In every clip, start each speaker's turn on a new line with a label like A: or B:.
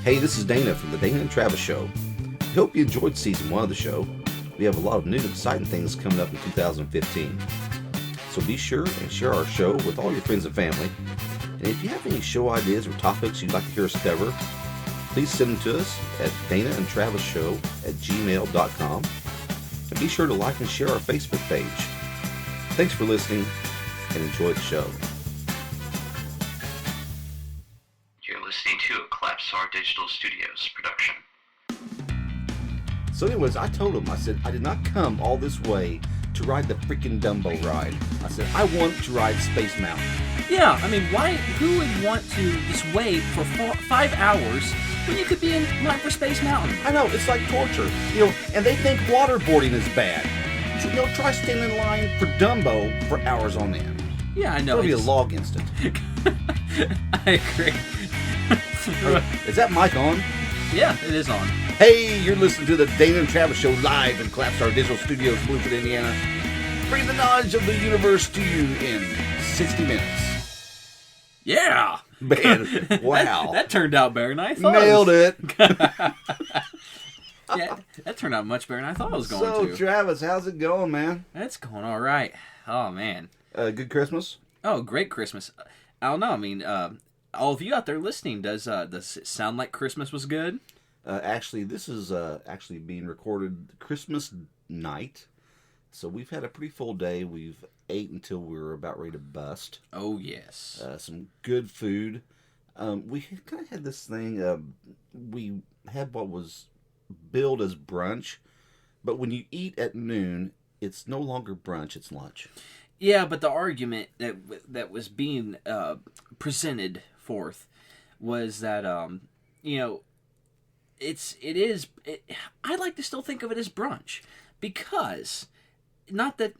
A: Hey, this is Dana from the Dana and Travis Show. We hope you enjoyed season 1 of the show. We have a lot of new and exciting things coming up in 2015. So be sure and share our show with all your friends and family. And if you have any show ideas or topics you'd like to hear us cover, please send them to us at danaandtravisshow@gmail.com. And be sure to like and share our Facebook page. Thanks for listening and enjoy the show.
B: You're listening to a Clapsar Digital Studios production.
A: So anyways, I told him, I said, I did not come all this way to ride the freaking Dumbo ride. I said, I want to ride Space Mountain.
C: Yeah, I mean, who would want to just wait for 5 hours when you could be in line for Space Mountain?
A: I know, it's like torture. And they think waterboarding is bad. So, try standing in line for Dumbo for hours on end.
C: Yeah, I know.
A: It'll be a log instant.
C: I agree.
A: Is that mic on?
C: Yeah, it is on.
A: Hey, you're listening to the Dana and Travis Show live in Clapsar Digital Studios, Bloomfield, Indiana. Bring the knowledge of the universe to you in 60 minutes.
C: Yeah!
A: Man, wow.
C: that turned out better than I thought.
A: Nailed it.
C: Yeah, that turned out much better than I thought it was going to.
A: So, Travis, how's it going, man?
C: It's going all right. Oh, man.
A: Good Christmas?
C: Oh, great Christmas. I don't know. I mean, all of you out there listening, does it sound like Christmas was good?
A: Actually, this is actually being recorded Christmas night. So we've had a pretty full day. We've ate until we were about ready to bust.
C: Oh, yes.
A: Some good food. We kind of had this thing. We had what was billed as brunch. But when you eat at noon, it's no longer brunch, it's lunch.
C: Yeah, but the argument that was being presented forth was that, I like to still think of it as brunch because not that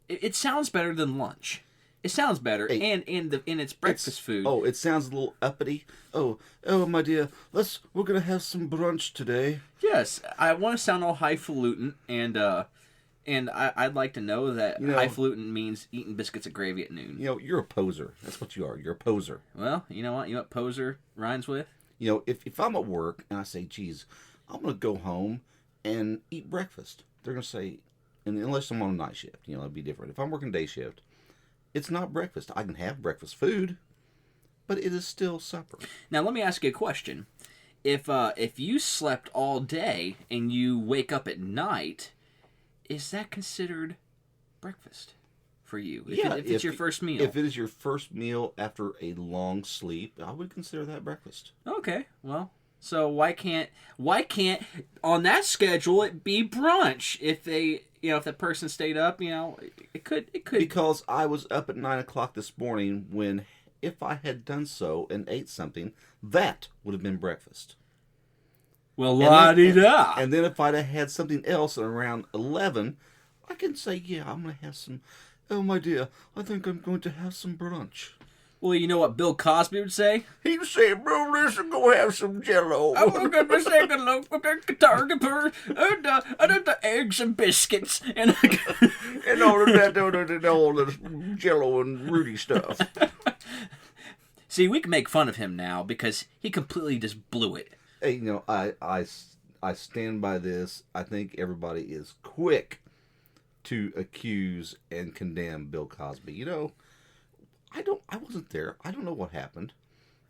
C: it sounds better than lunch. It sounds better, and it's breakfast food.
A: Oh, it sounds a little uppity. Oh, my dear, we're gonna have some brunch today.
C: Yes, I want to sound all highfalutin, and I'd like to know that highfalutin means eating biscuits and gravy at noon.
A: You're a poser. That's what you are. You're a poser.
C: Well, you know what? You know what poser rhymes with?
A: If I'm at work and I say, geez, I'm going to go home and eat breakfast, they're going to say, and unless I'm on a night shift, it'd be different. If I'm working day shift, it's not breakfast. I can have breakfast food, but it is still supper.
C: Now, let me ask you a question. If you slept all day and you wake up at night, is that considered breakfast for you? If it's your first meal.
A: If it is your first meal after a long sleep, I would consider that breakfast.
C: Okay, well, so why can't on that schedule it be brunch? If if the person stayed up, it could.
A: Because I was up at 9 o'clock this morning when, if I had done so and ate something, that would have been breakfast.
C: Well, la-di-da.
A: And then if I'd have had something else around 11, I can say, yeah, I'm going to have some, oh, my dear, I think I'm going to have some brunch.
C: Well, you know what Bill Cosby would say?
A: He would say, bro, listen, go have some Jell-O.
C: I'm going to take a look at the guitar and the eggs and biscuits. And
A: all of that, all the Jell-O and Rudy stuff.
C: See, we can make fun of him now because he completely just blew it.
A: Hey, I stand by this. I think everybody is quick to accuse and condemn Bill Cosby. I wasn't there. I don't know what happened.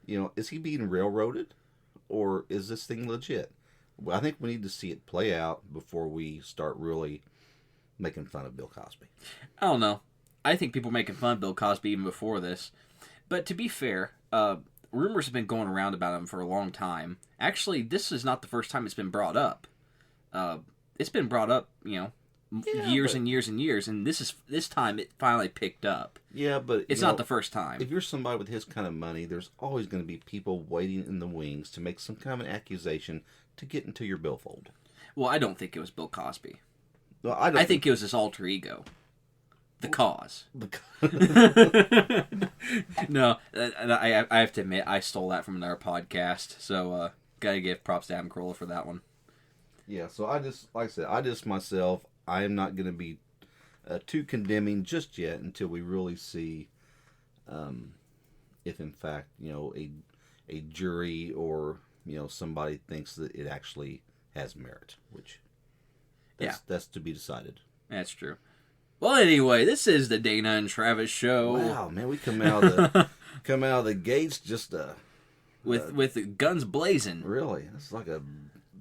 A: Is he being railroaded, or is this thing legit? Well, I think we need to see it play out before we start really making fun of Bill Cosby.
C: I don't know. I think people were making fun of Bill Cosby even before this. But to be fair, rumors have been going around about him for a long time. Actually, this is not the first time it's been brought up. It's been brought up, years and years and years, and this time it finally picked up.
A: Yeah, but
C: it's not the first time.
A: If you're somebody with his kind of money, there's always going to be people waiting in the wings to make some kind of an accusation to get into your billfold.
C: Well, I don't think it was Bill Cosby.
A: Well,
C: I think it was his alter ego. The cause. No, I have to admit, I stole that from another podcast, so gotta give props to Adam Carolla for that one.
A: Yeah, so like I said, myself, I am not going to be too condemning just yet until we really see if in fact, a jury or somebody thinks that it actually has merit, which that's to be decided.
C: That's true. Well, anyway, this is the Dana and Travis show.
A: Wow, man, we come out of the gates just
C: with the guns blazing.
A: Really, it's like a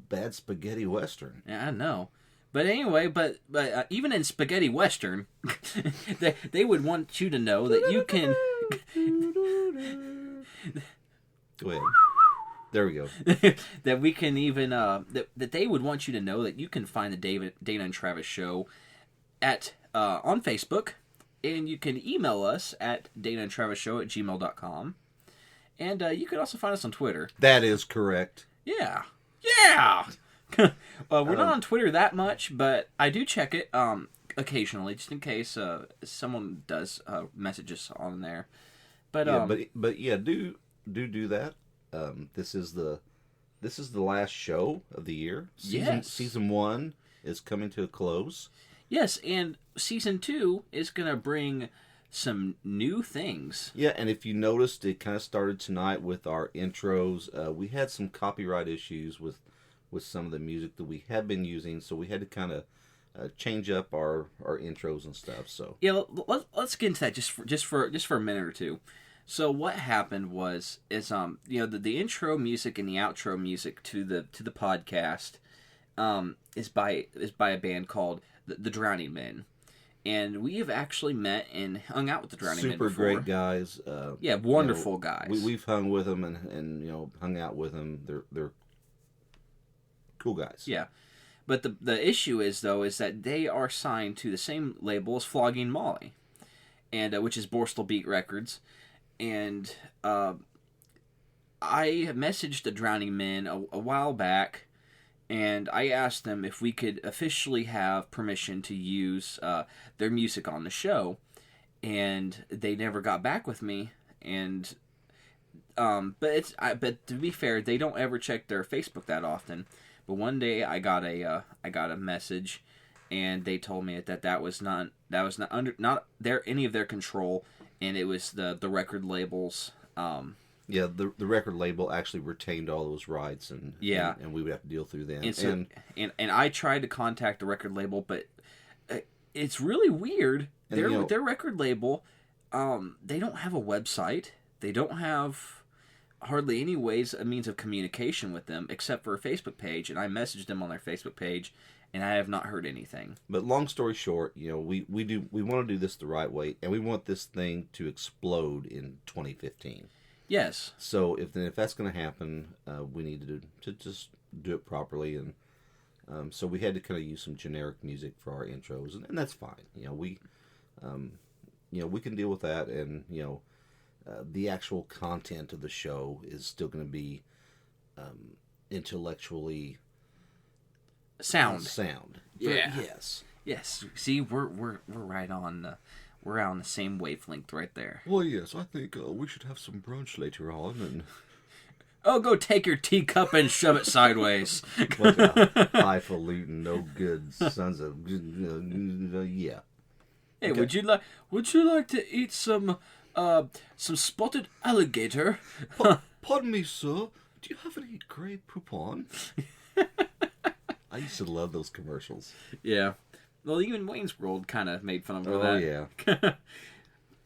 A: bad spaghetti western.
C: Yeah, I know. But anyway, but even in spaghetti western, they would want you to know that you can.
A: Go ahead. There we go.
C: That we can even that they would want you to know that you can find the Dana and Travis show at on Facebook, and you can email us at danaandtravisshow@gmail.com, and you can also find us on Twitter.
A: That is correct.
C: Yeah. We're not on Twitter that much, but I do check it occasionally, just in case someone does message us on there. But
A: yeah, do that. This is the last show of the year. Season 1 is coming to a close.
C: Yes, and season 2 is gonna bring some new things.
A: Yeah, and if you noticed, it kind of started tonight with our intros. We had some copyright issues with some of the music that we have been using, so we had to kind of change up our intros and stuff. So
C: yeah, let's get into that just for a minute or two. So what happened is the intro music and the outro music to the podcast is by a band called the Drowning Men. And we have actually met and hung out with the Drowning Men before.
A: Super great guys.
C: Wonderful guys.
A: We've hung with them and hung out with them. They're cool guys.
C: Yeah. But the issue is that they are signed to the same label as Flogging Molly, and which is Borstal Beat Records. And I messaged the Drowning Men a while back, and I asked them if we could officially have permission to use their music on the show, and they never got back with me. And but to be fair, they don't ever check their Facebook that often. But one day I got a message, and they told me that was not any of their control, and it was the record labels.
A: Yeah, the record label actually retained all those rights, and we would have to deal through them.
C: And I tried to contact the record label, but it's really weird. Their record label, they don't have a website. They don't have hardly any a means of communication with them except for a Facebook page, and I messaged them on their Facebook page, and I have not heard anything.
A: But long story short, we want to do this the right way, and we want this thing to explode in 2015.
C: Yes. So
A: if that's going to happen, we need to just do it properly, and so we had to kind of use some generic music for our intros, and that's fine. We can deal with that, and the actual content of the show is still going to be intellectually
C: sound.
A: Yeah.
C: Yes. See, we're right on. We're on the same wavelength right there.
A: Well, yes, I think we should have some brunch later on, and
C: oh, go take your teacup and shove it sideways.
A: What highfalutin, no good sons of yeah.
C: Hey, okay. Would you like to eat some spotted alligator?
A: Pardon me, sir. Do you have any Grey Poupon? I used to love those commercials.
C: Yeah. Well, even Wayne's World kind of made fun of that.
A: Oh, yeah.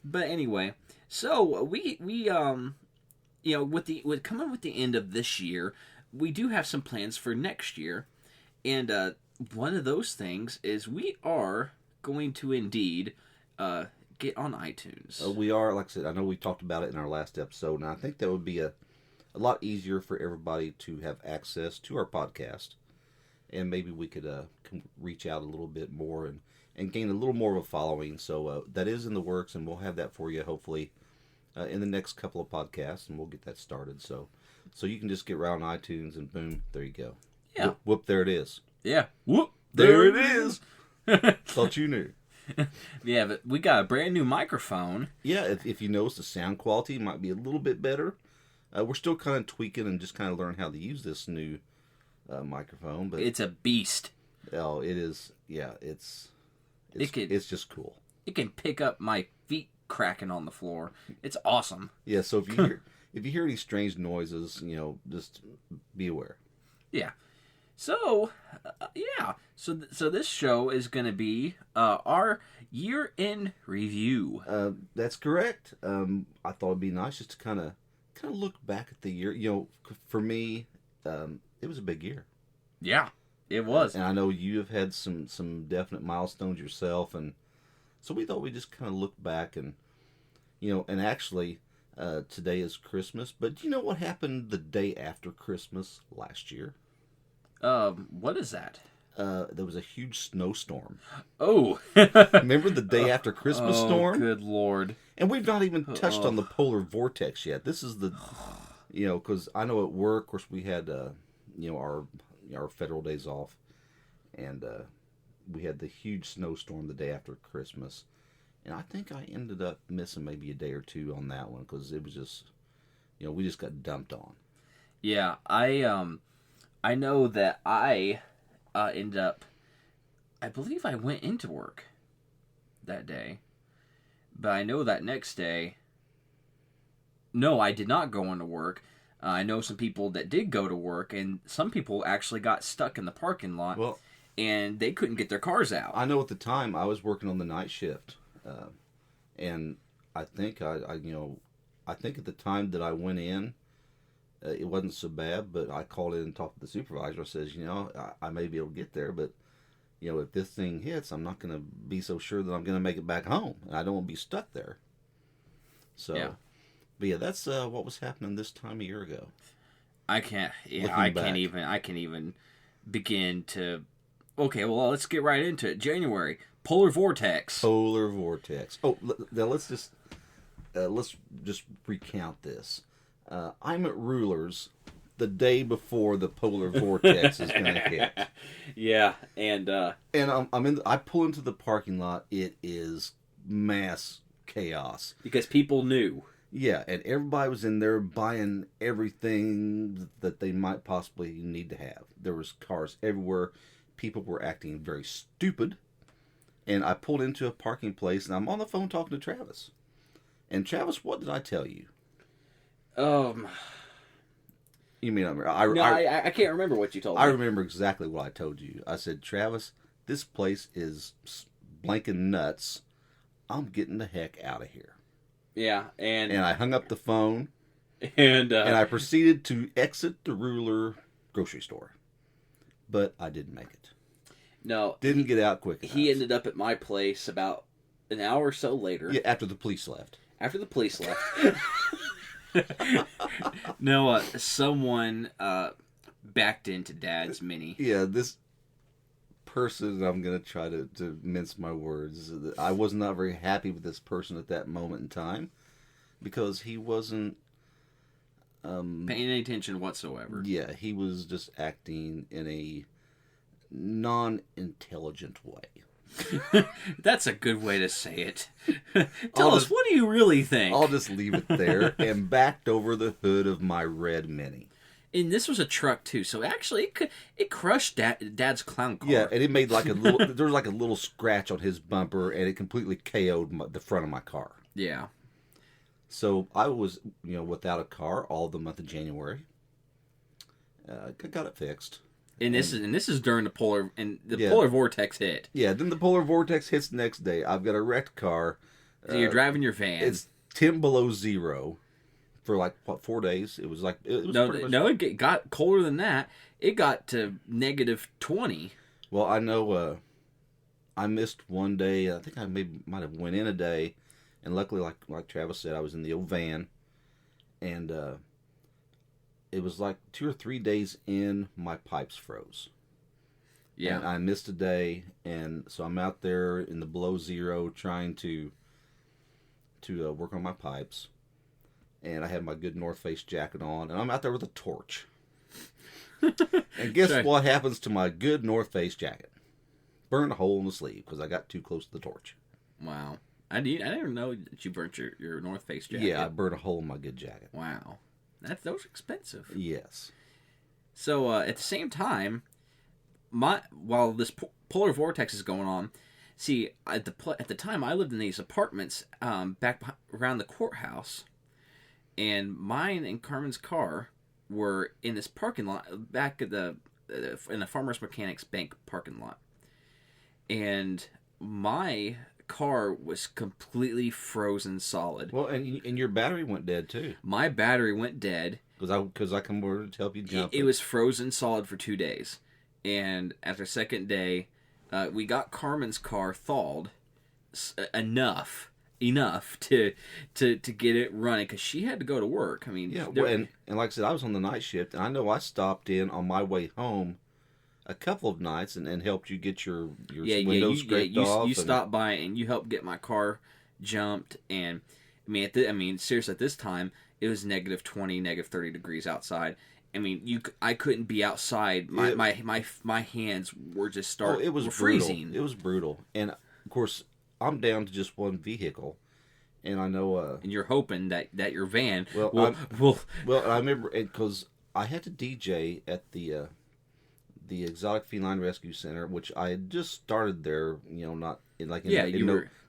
C: But anyway, so we coming with the end of this year, we do have some plans for next year, and one of those things is we are going to indeed get on iTunes.
A: We are, like I said, I know we talked about it in our last episode, and I think that would be a lot easier for everybody to have access to our podcast. And maybe we could reach out a little bit more and gain a little more of a following. So that is in the works, and we'll have that for you hopefully in the next couple of podcasts, and we'll get that started. So you can just get right on iTunes, and boom, there you go.
C: Yeah.
A: Whoop, there it is.
C: Yeah. Whoop,
A: there it is. Thought you knew.
C: Yeah, but we got a brand new microphone.
A: Yeah, if you notice, the sound quality might be a little bit better. We're still kind of tweaking and just kind of learning how to use this new microphone, but
C: it's a beast.
A: Oh, it is. Yeah, it's just cool.
C: It can pick up my feet cracking on the floor. It's awesome.
A: Yeah. So if you hear any strange noises, just be aware.
C: Yeah. So, So this show is going to be our year-end review.
A: That's correct. I thought it'd be nice just to kind of look back at the year. You know, for me, it was a big year.
C: Yeah, it was.
A: And I know you have had some definite milestones yourself, and so we thought we'd just kind of look back and, and actually, today is Christmas. But do you know what happened the day after Christmas last year?
C: What is that?
A: There was a huge snowstorm.
C: Oh.
A: Remember the day after Christmas storm?
C: Good Lord.
A: And we've not even touched on the polar vortex yet. This is the, because I know at work, of course, we had, our federal days off. And we had the huge snowstorm the day after Christmas. And I think I ended up missing maybe a day or two on that one because it was just, we just got dumped on.
C: Yeah, I know that I ended up, I believe I went into work that day. But I know that next day, no, I did not go into work. I know some people that did go to work, and some people actually got stuck in the parking lot, and they couldn't get their cars out.
A: I know at the time I was working on the night shift, and I think I think at the time that I went in, it wasn't so bad, but I called in and talked to the supervisor. I says, I may be able to get there, but, if this thing hits, I'm not going to be so sure that I'm going to make it back home. And I don't want to be stuck there. So,
C: yeah.
A: But yeah, that's what was happening this time a year ago.
C: I can't even begin to, okay, well, let's get right into it. January, polar vortex.
A: Polar vortex. Oh, now let's just recount this. I'm at Rulers the day before the polar vortex is going to hit.
C: Yeah, and
A: I pull into the parking lot. It is mass chaos
C: because people knew.
A: Yeah, and everybody was in there buying everything that they might possibly need to have. There was cars everywhere. People were acting very stupid. And I pulled into a parking place, and I'm on the phone talking to Travis. And Travis, what did I tell you? You mean
C: I can't remember what you told me.
A: I remember exactly what I told you. I said, Travis, this place is blanking nuts. I'm getting the heck out of here.
C: Yeah, and
A: I hung up the phone,
C: and
A: I proceeded to exit the Ruler grocery store, but I didn't make it.
C: No,
A: didn't get out quick enough.
C: He ended up at my place about an hour or so later.
A: Yeah, after the police left. No,
C: someone backed into Dad's Mini.
A: Yeah, this person, I'm going to try to mince my words. I was not very happy with this person at that moment in time because he wasn't
C: paying any attention whatsoever.
A: Yeah, he was just acting in a non-intelligent way.
C: That's a good way to say it. Tell us, what do you really think?
A: I'll just leave it there and backed over the hood of my red Mini.
C: And this was a truck too, so actually it crushed Dad's clown car.
A: Yeah, and it made like a little. There was like a little scratch on his bumper, and it completely KO'd the front of my car.
C: Yeah.
A: So I was, without a car all the month of January. Got it fixed.
C: And this is during the polar polar vortex hit.
A: Yeah, then the polar vortex hits the next day. I've got a wrecked car.
C: So you're driving your van.
A: It's 10 below zero. For 4 days? It was like
C: it got colder than that. It got to negative 20.
A: Well, I know I missed one day. I think I might have went in a day, and luckily, like Travis said, I was in the old van, and it was like 2 or 3 days in, my pipes froze.
C: Yeah,
A: and I missed a day, and so I'm out there in the below zero trying to work on my pipes. And I had my good North Face jacket on, and I'm out there with a torch. And guess what happens to my good North Face jacket? Burned a hole in the sleeve because I got too close to the torch.
C: Wow. I didn't know that you burnt your North Face jacket.
A: Yeah, I burned a hole in my good jacket.
C: Wow. Those are expensive.
A: Yes.
C: So, at the same time, while this polar vortex is going on, see, at the time I lived in these apartments back around the courthouse. And mine and Carmen's car were in this parking lot back at in the Farmers Mechanics Bank parking lot, and my car was completely frozen solid.
A: Well, and your battery went dead too.
C: My battery went dead
A: Because I come over to help you jump.
C: It was frozen solid for 2 days, and after second day, we got Carmen's car thawed enough to get it running because she had to go to work. I mean,
A: yeah. Well, and like I said, I was on the night shift, and I know I stopped in on my way home a couple of nights and helped you get your windows scraped off.
C: You stopped by and you helped get my car jumped, and I mean, seriously, at this time it was -20, -30 degrees outside. I mean, I couldn't be outside. My hands were just
A: it was
C: freezing.
A: It was brutal, and of course I'm down to just one vehicle, and I know.
C: And you're hoping that your van
A: will. Well, I remember because I had to DJ at the Exotic Feline Rescue Center, which I had just started there. Not in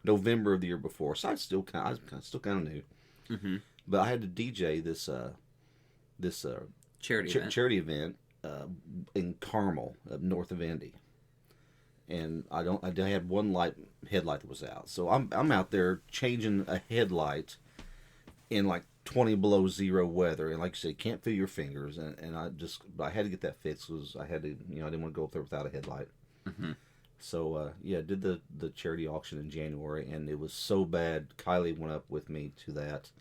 A: November of the year before, so I was still kind of new.
C: Mm-hmm.
A: But I had to DJ this charity event in Carmel, up north of Indy, and I had one headlight that was out, so I'm out there changing a headlight in like 20 below zero weather, and like you said, you can't feel your fingers, and I had to get that fixed because I had to, I didn't want to go up there without a headlight.
C: Mm-hmm.
A: So did the charity auction in January, and it was so bad. Kylie went up with me to that,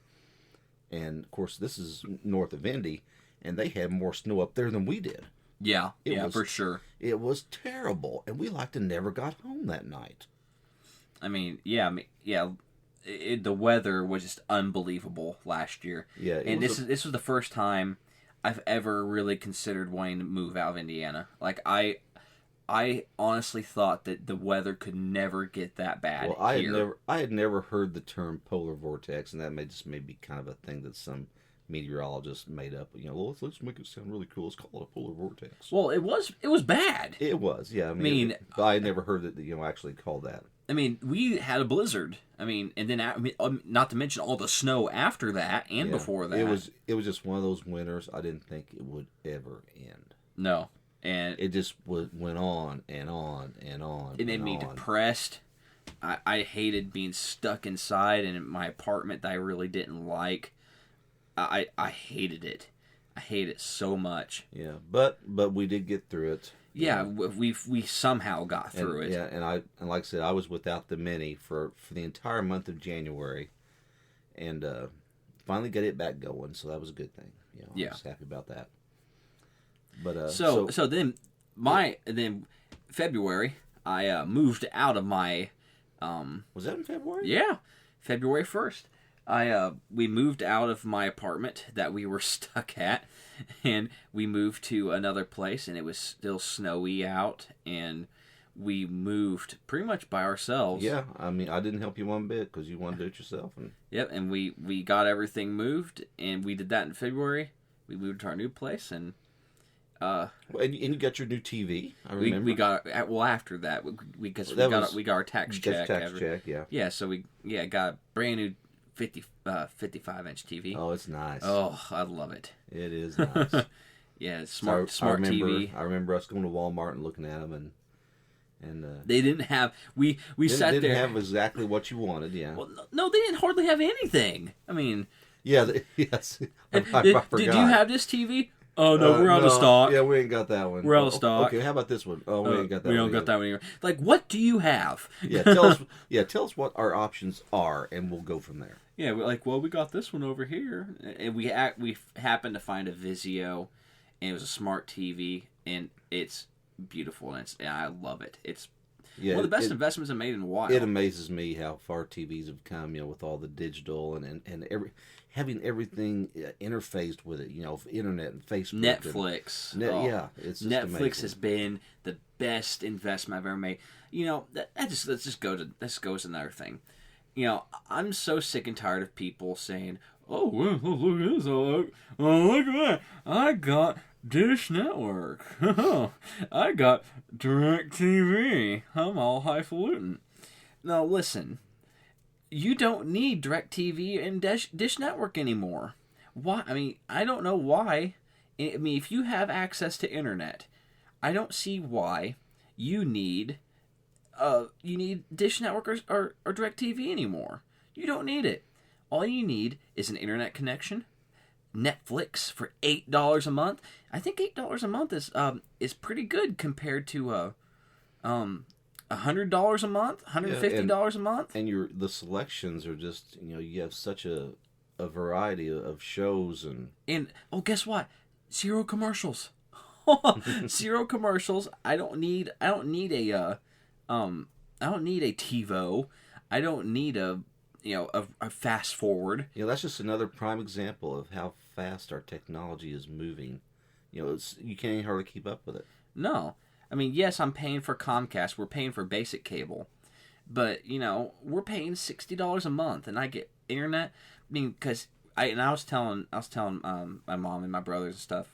A: and of course this is north of Indy, and they had more snow up there than we did.
C: Yeah, for sure.
A: It was terrible, and we never got home that night.
C: I mean, the weather was just unbelievable last year.
A: Yeah,
C: and this was the first time I've ever really considered wanting to move out of Indiana. Like I honestly thought that the weather could never get that bad.
A: Well, I had never heard the term polar vortex, and that may be kind of a thing that some meteorologist made up. Let's make it sound really cool. Let's call it a polar vortex.
C: Well, it was bad.
A: It was, yeah. I mean, I had never heard it actually called that.
C: I mean, we had a blizzard. I mean, and then not to mention all the snow after that and before that.
A: It was just one of those winters I didn't think it would ever end.
C: No, and
A: it just went on and on and on.
C: It made me depressed. I hated being stuck inside in my apartment that I really didn't like. I hated it. I hate it so much.
A: Yeah, but we did get through it.
C: Yeah, we somehow got through it.
A: Yeah, and like I said, I was without the Mini for the entire month of January, and finally got it back going. So that was a good thing. I was happy about that. But
C: so then February I moved out of my.
A: Was that in February?
C: Yeah, February 1st. We moved out of my apartment that we were stuck at, and we moved to another place, and it was still snowy out, and we moved pretty much by ourselves.
A: Yeah, I mean, I didn't help you one bit because you wanted to do it yourself.
C: Yep, and we got everything moved, and we did that in February. We moved to our new place, and
A: and you got your new TV. I remember
C: we got after that we got our tax check. Yeah. So we got a brand new 55-inch TV.
A: Oh, it's nice.
C: Oh, I love it.
A: It is nice.
C: Yeah, it's smart TV.
A: I remember us going to Walmart and looking at them, and
C: they didn't have. We sat there.
A: They didn't have exactly what you wanted. Yeah.
C: Well, no, they didn't hardly have anything. I mean.
A: Yeah. Yes. I forgot.
C: Did you have this TV? Oh no, we're out of stock.
A: Yeah, we ain't got that one.
C: We're out of stock.
A: Okay, how about this one? Oh, we ain't got that.
C: We don't got that one either. Like, what do you have?
A: Yeah, tell us what our options are, and we'll go from there.
C: Yeah, we're like, well, we got this one over here, and we happened to find a Vizio, and it was a smart TV, and it's beautiful, and I love it. It's one of the best investments I made in a while.
A: It amazes me how far TVs have come, with all the digital and having everything interfaced with it, internet and Facebook.
C: Netflix.
A: Yeah, it's just
C: Netflix
A: amazing.
C: has been the best investment I've ever made. Let's go to another thing. I'm so sick and tired of people saying, "Oh, well, look at this! Oh, look at that! I got Dish Network. I got DirecTV. I'm all highfalutin." Now, listen. You don't need DirecTV and Dish Network anymore. Why? I mean, I don't know why I mean, if you have access to internet, I don't see why you need Dish Network or DirecTV anymore. You don't need it. All you need is an internet connection, Netflix for $8 a month. I think $8 a month is pretty good compared to $100 a month, $150 a month.
A: And the selections are just, you have such a variety of shows
C: and guess what? Zero commercials. Zero commercials. I don't need a TiVo. I don't need a fast forward.
A: That's just another prime example of how fast our technology is moving. You can't hardly keep up with it.
C: No. I mean, yes, I'm paying for Comcast. We're paying for basic cable. But, we're paying $60 a month and I get internet. I mean, because I was telling my mom and my brothers and stuff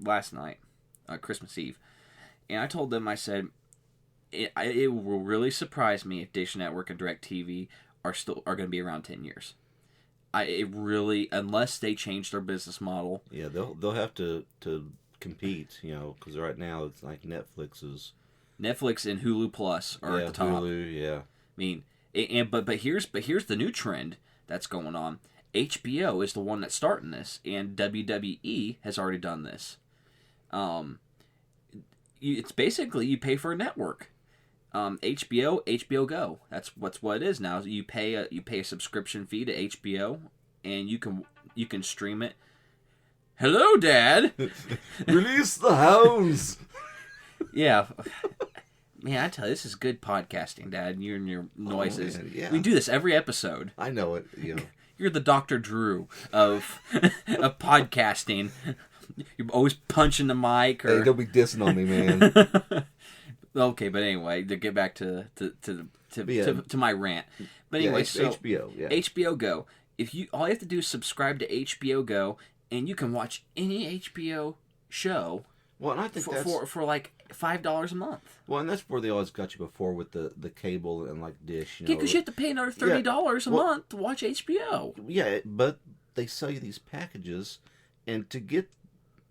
C: last night, Christmas Eve. And I told them, I said, it will really surprise me if Dish Network and DirecTV are going to be around 10 years. Unless they change their business model.
A: Yeah, they'll have to compete, because right now it's like Netflix and
C: Hulu Plus are at the top.
A: Hulu, yeah.
C: I mean, but here's the new trend that's going on. HBO is the one that's starting this, and WWE has already done this. It's basically you pay for a network. HBO Go. That's what it is now. You pay a subscription fee to HBO, and you can stream it. Hello, Dad.
A: Release the hounds.
C: Yeah. Man, I tell you, this is good podcasting, Dad. You and your noises.
A: Yeah.
C: We do this every episode.
A: I know it.
C: You're the Dr. Drew of podcasting. You're always punching the mic.
A: Hey, don't be dissing on me, man.
C: Okay, but anyway, to get back to my rant. But anyway, so
A: HBO, yeah.
C: HBO Go. All you have to do is subscribe to HBO Go, and you can watch any HBO show.
A: Well, and I think
C: for like $5 a month.
A: Well, and that's where they always got you before with the cable and like Dish.
C: Yeah, because you have to pay another $30 a month to watch HBO.
A: Yeah, but they sell you these packages, and to get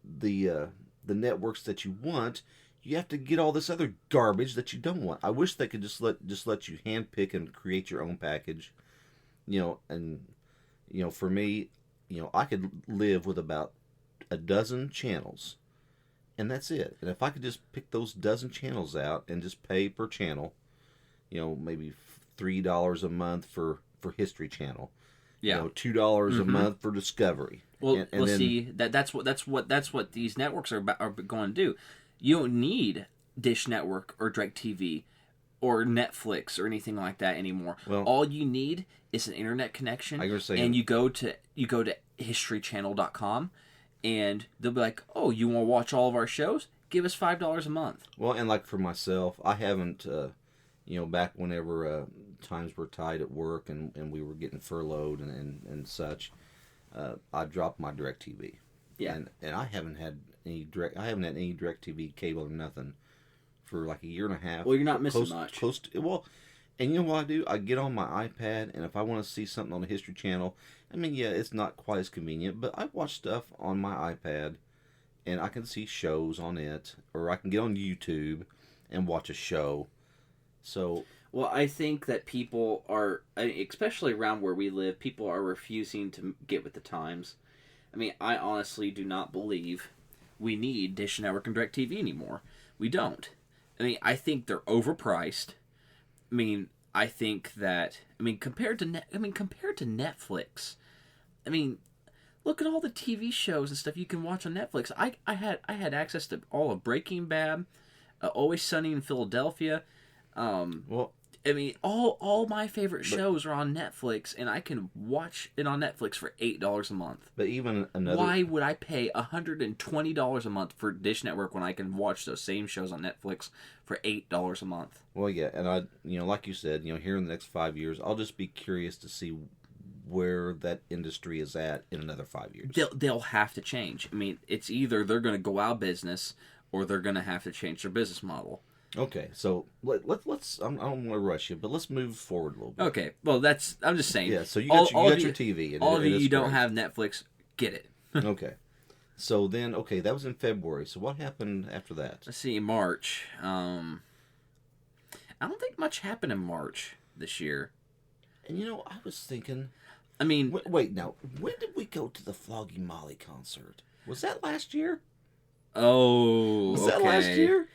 A: the networks that you want, you have to get all this other garbage that you don't want. I wish they could just let you handpick and create your own package. And for me, I could live with about a dozen channels, and that's it. And if I could just pick those dozen channels out and just pay per channel, maybe $3 a month for History Channel, $2 a month for Discovery.
C: Well, then, see that's what these networks are going to do. You don't need Dish Network or DirecTV or Netflix or anything like that anymore. Well, all you need is an internet connection, and you go to historychannel.com, and they'll be like, "Oh, you want to watch all of our shows? Give us $5 a month."
A: Well, and like for myself, I haven't, back whenever times were tight at work and we were getting furloughed and such, I dropped my DirecTV.
C: Yeah,
A: and I haven't had any DirecTV cable or nothing for like a year and a half.
C: Well, you're not missing much.
A: And you know what I do? I get on my iPad, and if I want to see something on the History Channel, I mean, yeah, it's not quite as convenient, but I watch stuff on my iPad, and I can see shows on it, or I can get on YouTube and watch a show. So,
C: well, I think that people are, especially around where we live, people are refusing to get with the times. I mean, I honestly do not believe we need Dish Network and DirecTV anymore. We don't. I mean, I think they're overpriced. I mean, I think that compared to Netflix, I mean, look at all the TV shows and stuff you can watch on Netflix. I had access to all of Breaking Bad, Always Sunny in Philadelphia.
A: Well,
C: I mean, all my favorite shows are on Netflix, and I can watch it on Netflix for $8 a month.
A: But even another...
C: Why would I pay $120 a month for Dish Network when I can watch those same shows on Netflix for $8 a month?
A: Well, yeah, and I, like you said, here in the next 5 years, I'll just be curious to see where that industry is at in another 5 years.
C: They'll have to change. I mean, it's either they're going to go out of business or they're going to have to change their business model.
A: Okay, so let's. I don't want to rush you, but let's move forward a little bit.
C: Okay, well, I'm just saying.
A: Yeah, so you got your TV.
C: All of you don't have Netflix, get it.
A: Okay, So then, okay, that was in February. So what happened after that?
C: Let's see, March. I don't think much happened in March this year.
A: And I was thinking,
C: I mean,
A: wait, now, when did we go to the Flogging Molly concert? Was that last year?
C: was
A: that last year?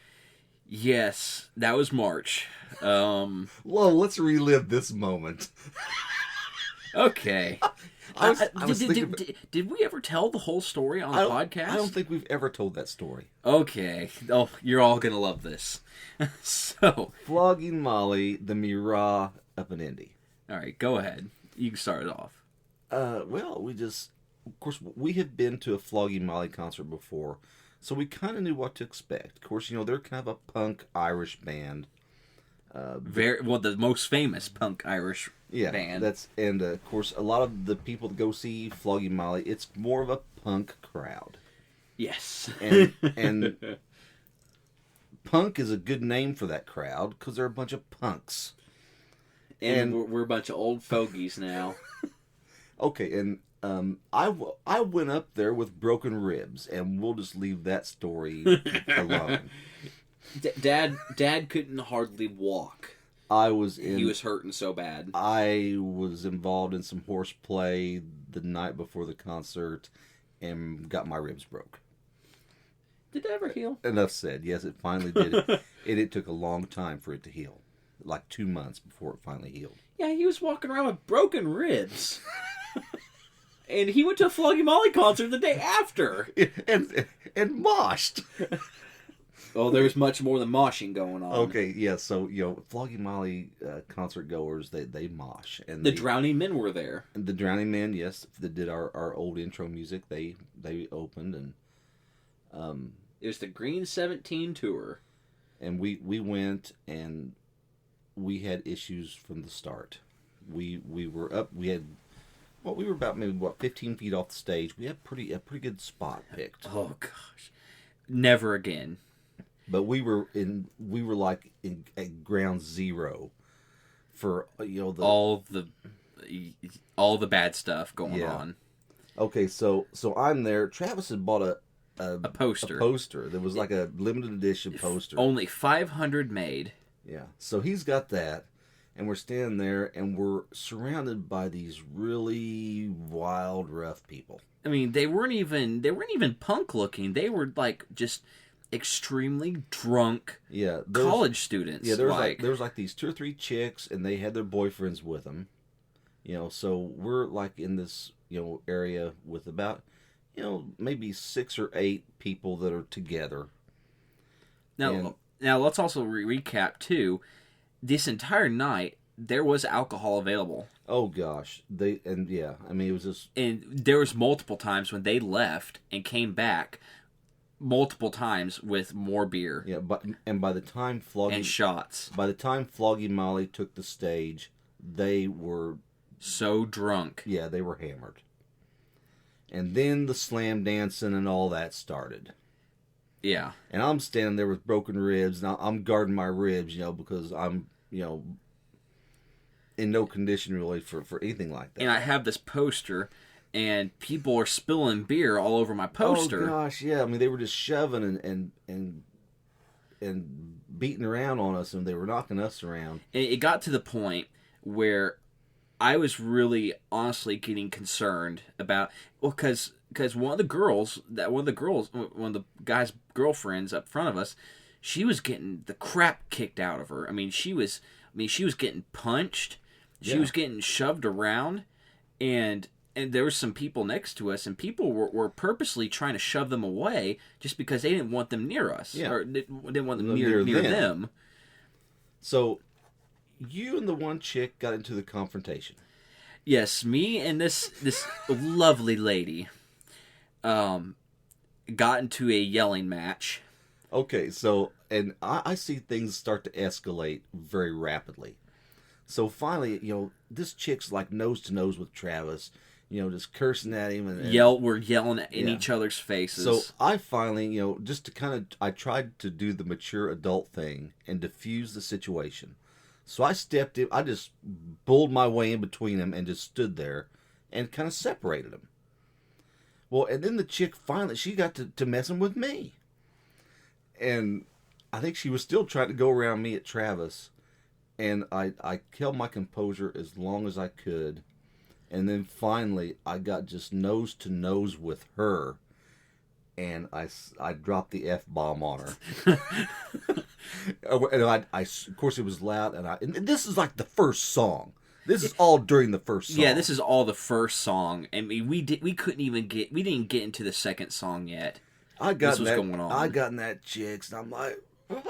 C: Yes, that was March.
A: Whoa, let's relive this moment.
C: Okay.
A: I was thinking,
C: did we ever tell the whole story on the podcast?
A: I don't think we've ever told that story.
C: Okay. Oh, you're all going to love this. So.
A: Flogging Molly, the Mirah up in Indy.
C: All right, go ahead. You can start it off.
A: Well, of course, we had been to a Flogging Molly concert before, so we kind of knew what to expect. Of course, they're kind of a punk Irish band.
C: The most famous punk Irish band.
A: And of course, a lot of the people that go see Flogging Molly, it's more of a punk crowd.
C: Yes.
A: And punk is a good name for that crowd because they're a bunch of punks.
C: And we're a bunch of old fogies now.
A: Okay, and I went up there with broken ribs, and we'll just leave that story alone.
C: Dad couldn't hardly walk.
A: He
C: was hurting so bad.
A: I was involved in some horseplay the night before the concert, and got my ribs broke.
C: Did that ever heal?
A: Enough said. Yes, it finally did. It took a long time for it to heal. Like 2 months before it finally healed.
C: Yeah, he was walking around with broken ribs. And he went to a Flogging Molly concert the day after.
A: And moshed.
C: Oh, there was much more than moshing going on.
A: Okay, yeah, so, Flogging Molly concert goers, they mosh. And
C: the Drowning Men were there.
A: And the Drowning Men, yes, that did our old intro music, they opened, and...
C: it was the Green 17 tour.
A: And we went, and we had issues from the start. We were up, we were about maybe 15 feet off the stage. We had a pretty good spot picked.
C: Oh gosh, never again.
A: But we were like at ground zero for
C: all the bad stuff going on.
A: Okay, so I'm there. Travis had bought a
C: poster.
A: A poster that was like a limited edition poster.
C: Only 500 made.
A: Yeah, so he's got that. And we're standing there, and we're surrounded by these really wild, rough people.
C: I mean, they weren't even punk looking. They were like just extremely drunk college students.
A: Yeah, there was like these 2 or 3 chicks, and they had their boyfriends with them. So we're like in this area with about maybe 6 or 8 people that are together.
C: Now let's also recap too. This entire night, there was alcohol available.
A: Oh gosh, it was just...
C: And there was multiple times when they left and came back, multiple times with more beer.
A: Yeah, by the time
C: and shots.
A: By the time Flogging Molly took the stage, they were
C: so drunk.
A: Yeah, they were hammered. And then the slam dancing and all that started.
C: Yeah.
A: And I'm standing there with broken ribs, and I'm guarding my ribs, because I'm, in no condition really for anything like that.
C: And I have this poster, and people are spilling beer all over my poster.
A: Oh gosh, yeah. I mean, they were just shoving and beating around on us, and they were knocking us around.
C: And it got to the point where I was really honestly getting concerned about, because one of the guy's girlfriends up front of us, she was getting the crap kicked out of her. I mean, she was getting punched. She was getting shoved around, and there was some people next to us, and people were purposely trying to shove them away just because they didn't want them near us, or didn't want them near them. So,
A: you and the one chick got into the confrontation.
C: Yes, me and this lovely lady got into a yelling match.
A: Okay, so, and I see things start to escalate very rapidly. So finally, this chick's like nose to nose with Travis, just cursing at him.
C: We're yelling in each other's faces.
A: So I finally, just to I tried to do the mature adult thing and diffuse the situation. So I stepped in, I just bulled my way in between them and just stood there and kind of separated them. Well, and then the chick finally, she got to messing with me. And I think she was still trying to go around me at Travis. And I held my composure as long as I could. And then finally, I got just nose to nose with her. And I dropped the F-bomb on her. And of course, it was loud. And this is like the first song. This is all during the first song.
C: Yeah, this is all the first song. I mean, we didn't get into the second song yet.
A: This was going on. I got in that chicks, and I'm like, fuck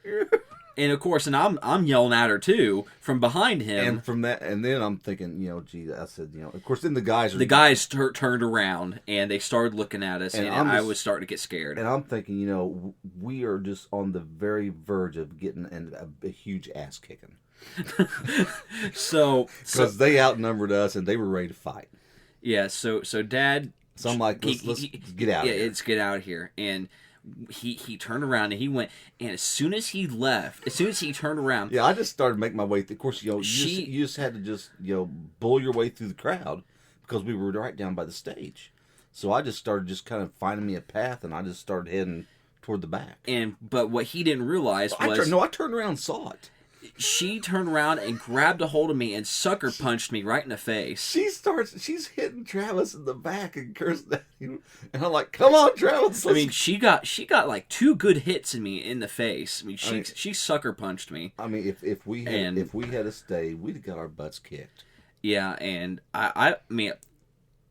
A: you.
C: And of course, and I'm yelling at her too from behind him.
A: And from that, and then I'm thinking, gee, I said, of course, then the guys
C: turned around and they started looking at us, and I was starting to get scared.
A: And I'm thinking, we are just on the very verge of getting a huge ass kicking. Because they outnumbered us and they were ready to fight.
C: Yeah. So Dad.
A: So I'm like, let's get out of here.
C: Yeah, let's get out of here. And he turned around and he went, and as soon as he turned around,
A: yeah, I just started making my way through. Of course, you just had to just bull your way through the crowd because we were right down by the stage. So I just started just kind of finding me a path, and I just started heading toward the back.
C: But what he didn't realize was
A: I turned around and saw it.
C: She turned around and grabbed a hold of me and sucker punched me right in the face.
A: She's hitting Travis in the back and cursing at him. And I'm like, come on, Travis.
C: I mean, she got like 2 good hits in me in the face. I mean, she sucker punched me.
A: I mean, if we had to stay, we'd have got our butts kicked.
C: Yeah, and I mean,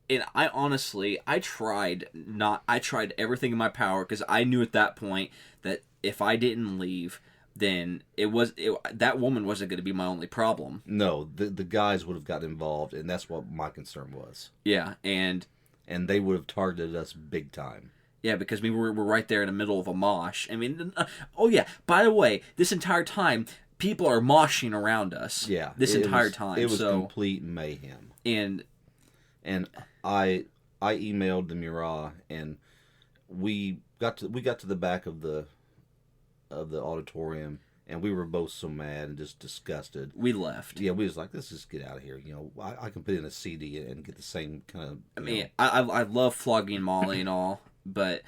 C: and I honestly, I tried everything in my power because I knew at that point that if I didn't leave, then that woman wasn't going to be my only problem.
A: No, the guys would have gotten involved, and that's what my concern was.
C: Yeah, and
A: they would have targeted us big time.
C: Yeah, because we were right there in the middle of a mosh. I mean, oh yeah, by the way, this entire time, people are moshing around us.
A: Yeah.
C: This entire time.
A: It was complete mayhem.
C: And
A: I emailed the Murat, and we got to the back of the auditorium, and we were both so mad and just disgusted.
C: We left.
A: Yeah, we was like, let's just get out of here. I can put in a CD and get the same kind of...
C: I mean, I love flogging Molly and all, but,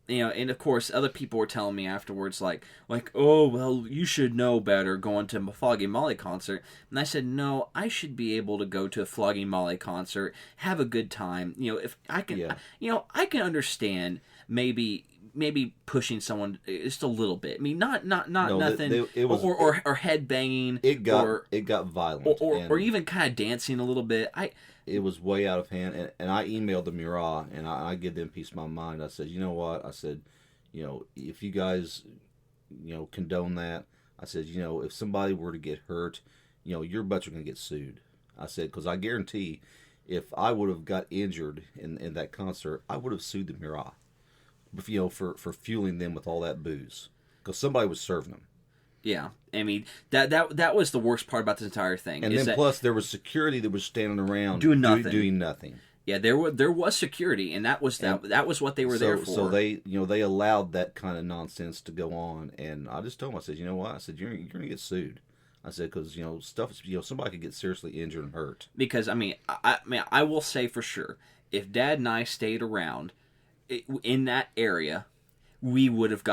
C: and of course, other people were telling me afterwards, like, oh, well, you should know better going to a Flogging Molly concert. And I said, no, I should be able to go to a Flogging Molly concert, have a good time. If I can, I can understand maybe pushing someone just a little bit. I mean, not nothing. It was, or head banging.
A: It got violent,
C: or even kind of dancing a little bit.
A: It was way out of hand, and I emailed the Murat, and I give them peace of my mind. I said, you know what? I said, if you guys, condone that, I said, if somebody were to get hurt, your butts are going to get sued. I said, because I guarantee, if I would have got injured in that concert, I would have sued the Murat. For fueling them with all that booze, because somebody was serving them.
C: Yeah, I mean that was the worst part about this entire thing.
A: And then plus there was security that was standing around
C: doing
A: nothing.
C: Yeah, there was security, and that was what they were there for.
A: So they allowed that kind of nonsense to go on, and I just told them, I said, you know what? I said, you're gonna get sued. I said, because somebody could get seriously injured and hurt.
C: Because I will say for sure, if Dad and I stayed around in that area, there would have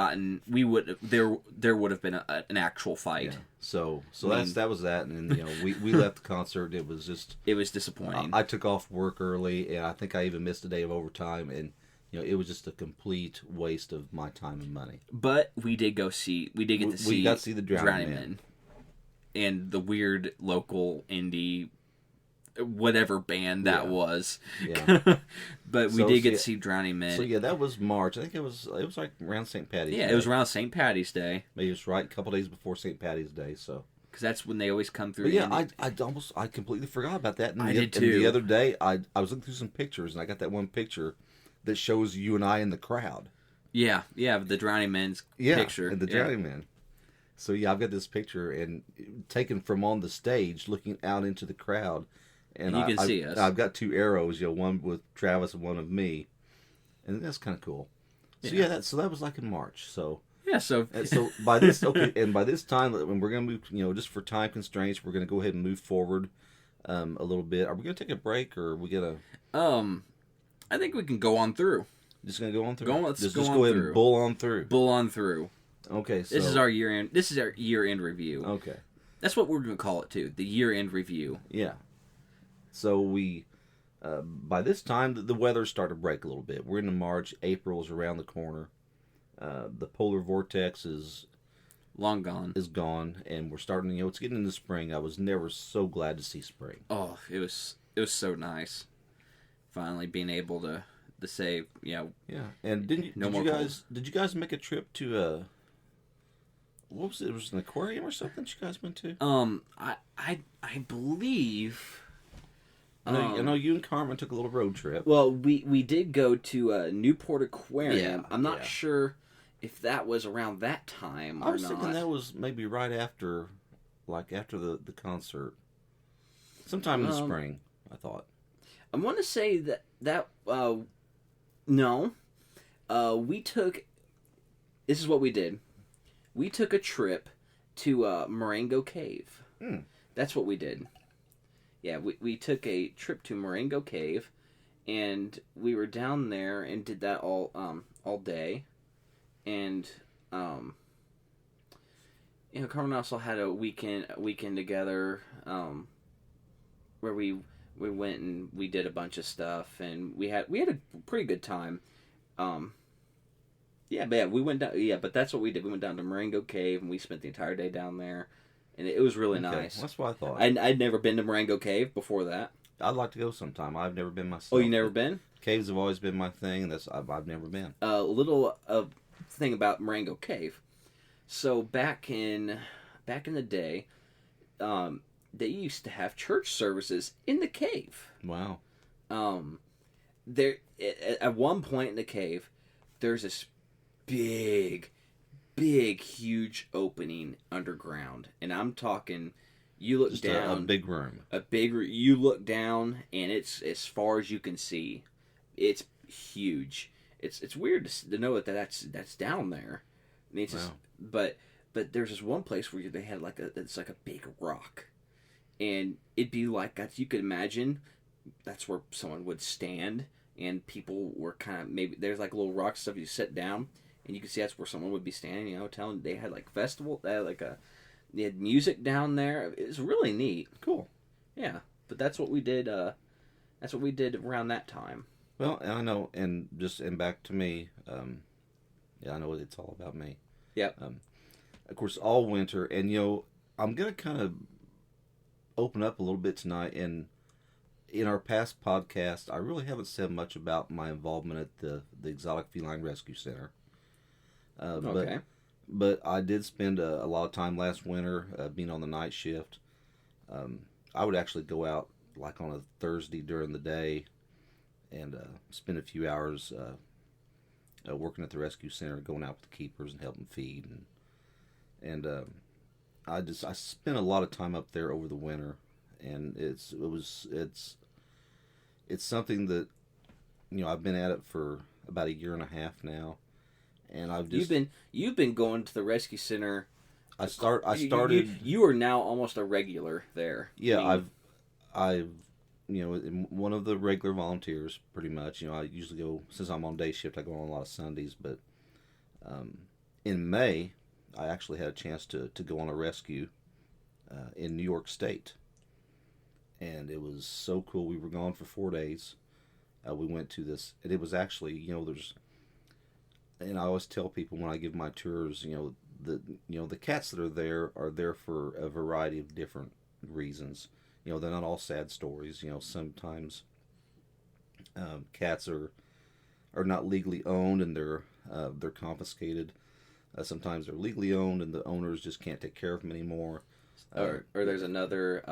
C: been an actual fight.
A: Yeah. So that was that, and then, we left the concert. It was
C: disappointing.
A: I took off work early, and I think I even missed a day of overtime, and it was just a complete waste of my time and money.
C: But we did get to see
A: the Drowning Man,
C: and the weird local indie whatever band that was.
A: Yeah.
C: But we did get to see Drowning Men.
A: So yeah, that was March. I think it was like around St. Patty's Day.
C: Yeah, it was around St. Patty's Day.
A: Maybe it was right a couple days before St. Patty's Day, so.
C: Because that's when they always come through.
A: But yeah, I completely forgot about that. And
C: I did too.
A: And the other day, I was looking through some pictures, and I got that one picture that shows you and I in the crowd.
C: Yeah, the Drowning Men's picture.
A: And the Drowning Men. So yeah, I've got this picture and taken from on the stage, looking out into the crowd. And
C: you can see us.
A: I've got 2 arrows, one with Travis and one of me, and that's kind of cool. So yeah, so that was like in March. So
C: yeah, so
A: by this by this time, when we're gonna move, just for time constraints, we're gonna go ahead and move forward a little bit. Are we gonna take a break, or are we gonna?
C: I think we can go on through.
A: Just gonna go on through.
C: Let's
A: just
C: go
A: go
C: on
A: ahead
C: through.
A: and bull on through.
C: Bull on through.
A: Okay, so
C: This is our year-end. This is our year-end review.
A: Okay.
C: That's what we're going to call it too. The year-end review.
A: Yeah. So we, by this time, the weather started to break a little bit. We're into March. April is around the corner. The polar vortex is
C: long gone.
A: And we're starting. It's getting into spring. I was never so glad to see spring.
C: Oh, it was so nice. Finally being able to say,
A: Yeah. And did you guys make a trip to what was it? It was an aquarium or something that you guys went to?
C: I believe.
A: I know you and Carmen took a little road trip.
C: Well, we did go to Newport Aquarium.
A: Yeah,
C: I'm not sure if that was around that time or not.
A: I was thinking that was maybe right after, after the concert. Sometime in the spring, I thought.
C: I want to say that no. We took... This is what we did. We took a trip to Marengo Cave. That's what we did. Yeah, we took a trip to Marengo Cave, and we were down there and did that all day. And Carmen also had a weekend together where we went and we did a bunch of stuff, and we had a pretty good time. We went down. Yeah, but that's what we did. We went down to Marengo Cave, and we spent the entire day down there. And it was really nice.
A: That's what I thought.
C: I'd never been to Marengo Cave before that.
A: I'd like to go sometime. I've never been myself.
C: Oh, you never been?
A: Caves have always been my thing. I've never been.
C: A little thing about Marengo Cave. So back in the day, they used to have church services in the cave.
A: Wow.
C: There at one point in the cave, there's this big, huge opening underground, and I'm talking. You look
A: Just
C: down,
A: a big room.
C: You look down, and it's as far as you can see. It's huge. It's weird to know that's down there. I mean, but there's this one place where they had it's like a big rock, and it'd be like that. You could imagine that's where someone would stand, and people were kind of maybe there's like little rocks stuff you sit down. And you can see that's where someone would be standing, telling they had festival, they had music down there. It was really neat.
A: Cool.
C: Yeah, but that's what we did. That's what we did around that time.
A: Well, I know, and back to me. I know it's all about me.
C: Yep.
A: Of course, all winter, and I'm gonna kind of open up a little bit tonight. And in our past podcast, I really haven't said much about my involvement at the Exotic Feline Rescue Center.
C: Okay.
A: But I did spend a lot of time last winter being on the night shift. I would actually go out on a Thursday during the day and spend a few hours working at the rescue center, going out with the keepers and helping feed. And I spent a lot of time up there over the winter, and it's something that I've been at it for about a year and a half now. And I've just
C: you've been going to the rescue center.
A: I started.
C: You are now almost a regular there.
A: Yeah, I've one of the regular volunteers pretty much. I usually go, since I'm on day shift, I go on a lot of Sundays. But in May, I actually had a chance to go on a rescue in New York State, and it was so cool. We were gone for 4 days. We went to this, and it was actually there's. And I always tell people when I give my tours, the cats that are there for a variety of different reasons. They're not all sad stories. Sometimes cats are not legally owned and they're confiscated. Sometimes they're legally owned and the owners just can't take care of them anymore.
C: Or there's another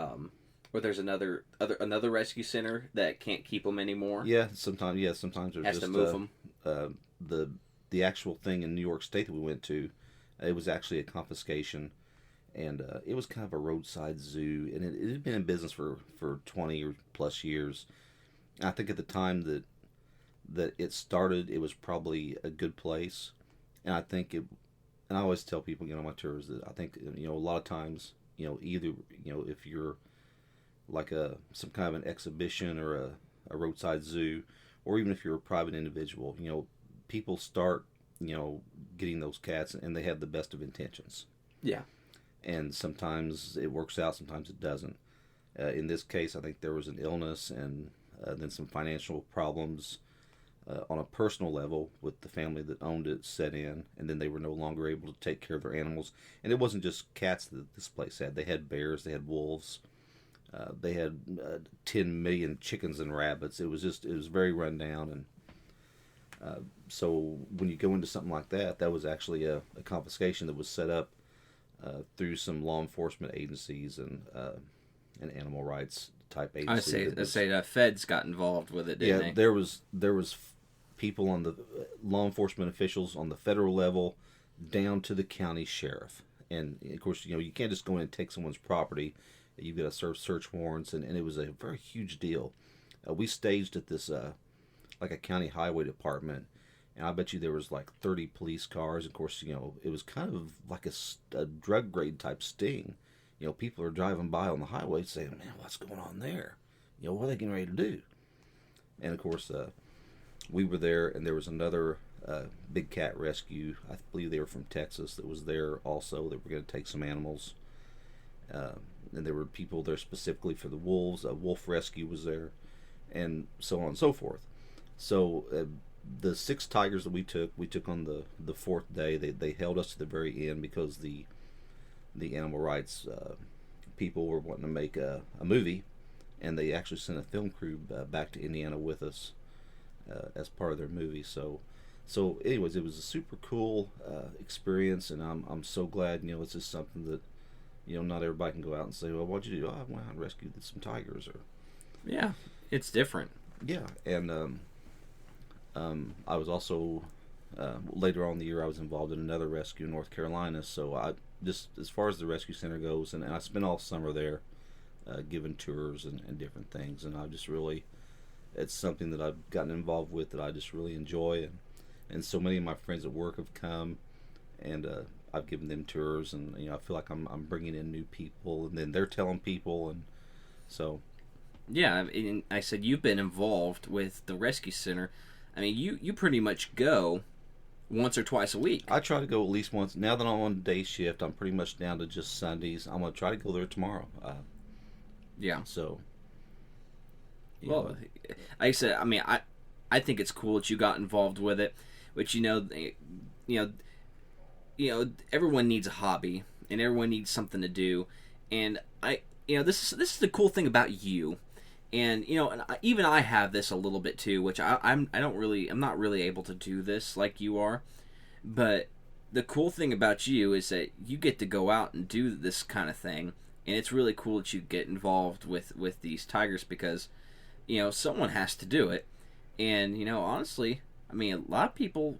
C: rescue center that can't keep them anymore.
A: Yeah, sometimes there's
C: has
A: just
C: to move them.
A: The actual thing in New York State that we went to, it was actually a confiscation, and it was kind of a roadside zoo, and it had been in business for 20 or plus years. And I think at the time that it started, it was probably a good place, and I think and I always tell people, on my tours that I think, a lot of times, either, if you're like some kind of an exhibition or a roadside zoo, or even if you're a private individual, people start, getting those cats, and they have the best of intentions.
C: Yeah.
A: And sometimes it works out, sometimes it doesn't. In this case, I think there was an illness and then some financial problems on a personal level with the family that owned it set in, and then they were no longer able to take care of their animals. And it wasn't just cats that this place had. They had bears, they had wolves, they had 10 million chickens and rabbits. It was very run down. And so when you go into something like that, that was actually a confiscation that was set up through some law enforcement agencies and animal rights type agencies.
C: I say the feds got involved with it, didn't they?
A: There was people on the law enforcement officials on the federal level down to the county sheriff. And of course, you can't just go in and take someone's property. You've got to serve search warrants, and it was a very huge deal. We staged at this like a county highway department, and I bet you there was like 30 police cars. Of course, it was kind of like a drug grade type sting. People are driving by on the highway saying, "Man, what's going on there? What are they getting ready to do?" And of course, we were there, and there was another big cat rescue. I believe they were from Texas that was there also. That were going to take some animals, and there were people there specifically for the wolves. A wolf rescue was there, and so on and so forth. So the 6 tigers that we took on the 4th day. They held us to the very end because the animal rights people were wanting to make a movie, and they actually sent a film crew back to Indiana with us as part of their movie. So anyways, it was a super cool experience, and I'm so glad. It's just something that not everybody can go out and say, "Well, what'd you do?" "Oh, I went out and rescued some tigers." Or
C: yeah, it's different.
A: Yeah, and I was also later on in the year I was involved in another rescue in North Carolina. So I just, as far as the rescue center goes, and I spent all summer there giving tours and different things, and I just really, it's something that I've gotten involved with that I just really enjoy, and so many of my friends at work have come, and I've given them tours, and I feel like I'm bringing in new people, and then they're telling people, and so.
C: Yeah, and I said you've been involved with the rescue center. I mean, you pretty much go once or twice a week.
A: I try to go at least once. Now that I'm on day shift, I'm pretty much down to just Sundays. I'm going to try to go there tomorrow.
C: Yeah.
A: So.
C: Well, like I said, I mean, I think it's cool that you got involved with it, which everyone needs a hobby and everyone needs something to do, and this is the cool thing about you. And even I have this a little bit too, which I'm not really able to do this like you are. But the cool thing about you is that you get to go out and do this kind of thing, and it's really cool that you get involved with these tigers because someone has to do it. And honestly, I mean, a lot of people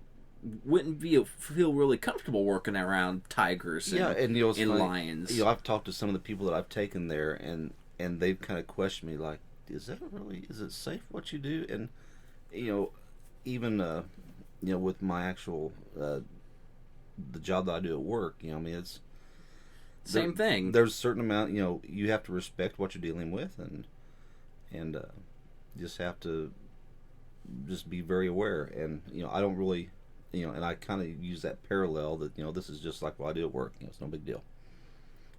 C: wouldn't feel really comfortable working around tigers and lions.
A: I've talked to some of the people that I've taken there, and they've kind of questioned me like, is it safe what you do? And even with my actual the job that I do at work, I mean, it's
C: same thing.
A: There's a certain amount, you have to respect what you're dealing with, and you just have to just be very aware. And I don't really, and I kind of use that parallel that this is just like what I do at work. It's no big deal,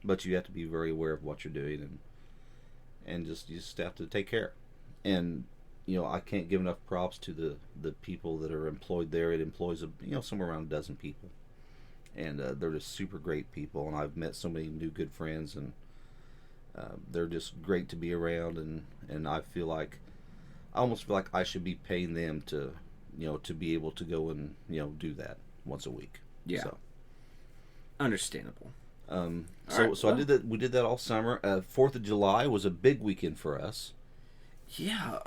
A: but you have to be very aware of what you're doing, and you just have to take care. And I can't give enough props to the people that are employed there. It employs somewhere around a dozen people, and they're just super great people. And I've met so many new good friends, and they're just great to be around. And I almost feel like I should be paying them to to be able to go and do that once a week.
C: Yeah, so. Understandable.
A: So I did that. We did that all summer. 4th of July was a big weekend for us.
C: Yeah.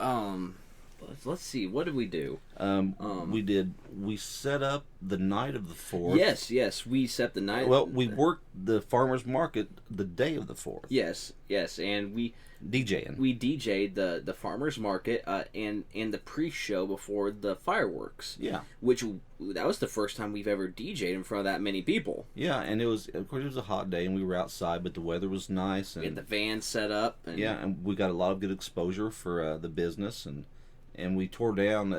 C: Let's see. What did we do?
A: We set up the night of the 4th.
C: Yes. We set the night.
A: Well, we worked the farmers market the day of the 4th.
C: Yes, and we DJ'd the farmers market and the pre-show before the fireworks.
A: Yeah,
C: that was the first time we've ever DJ'd in front of that many people.
A: Yeah, and it was a hot day and we were outside, but the weather was nice, and
C: we had the van set up.
A: And we got a lot of good exposure for the business, and and we tore down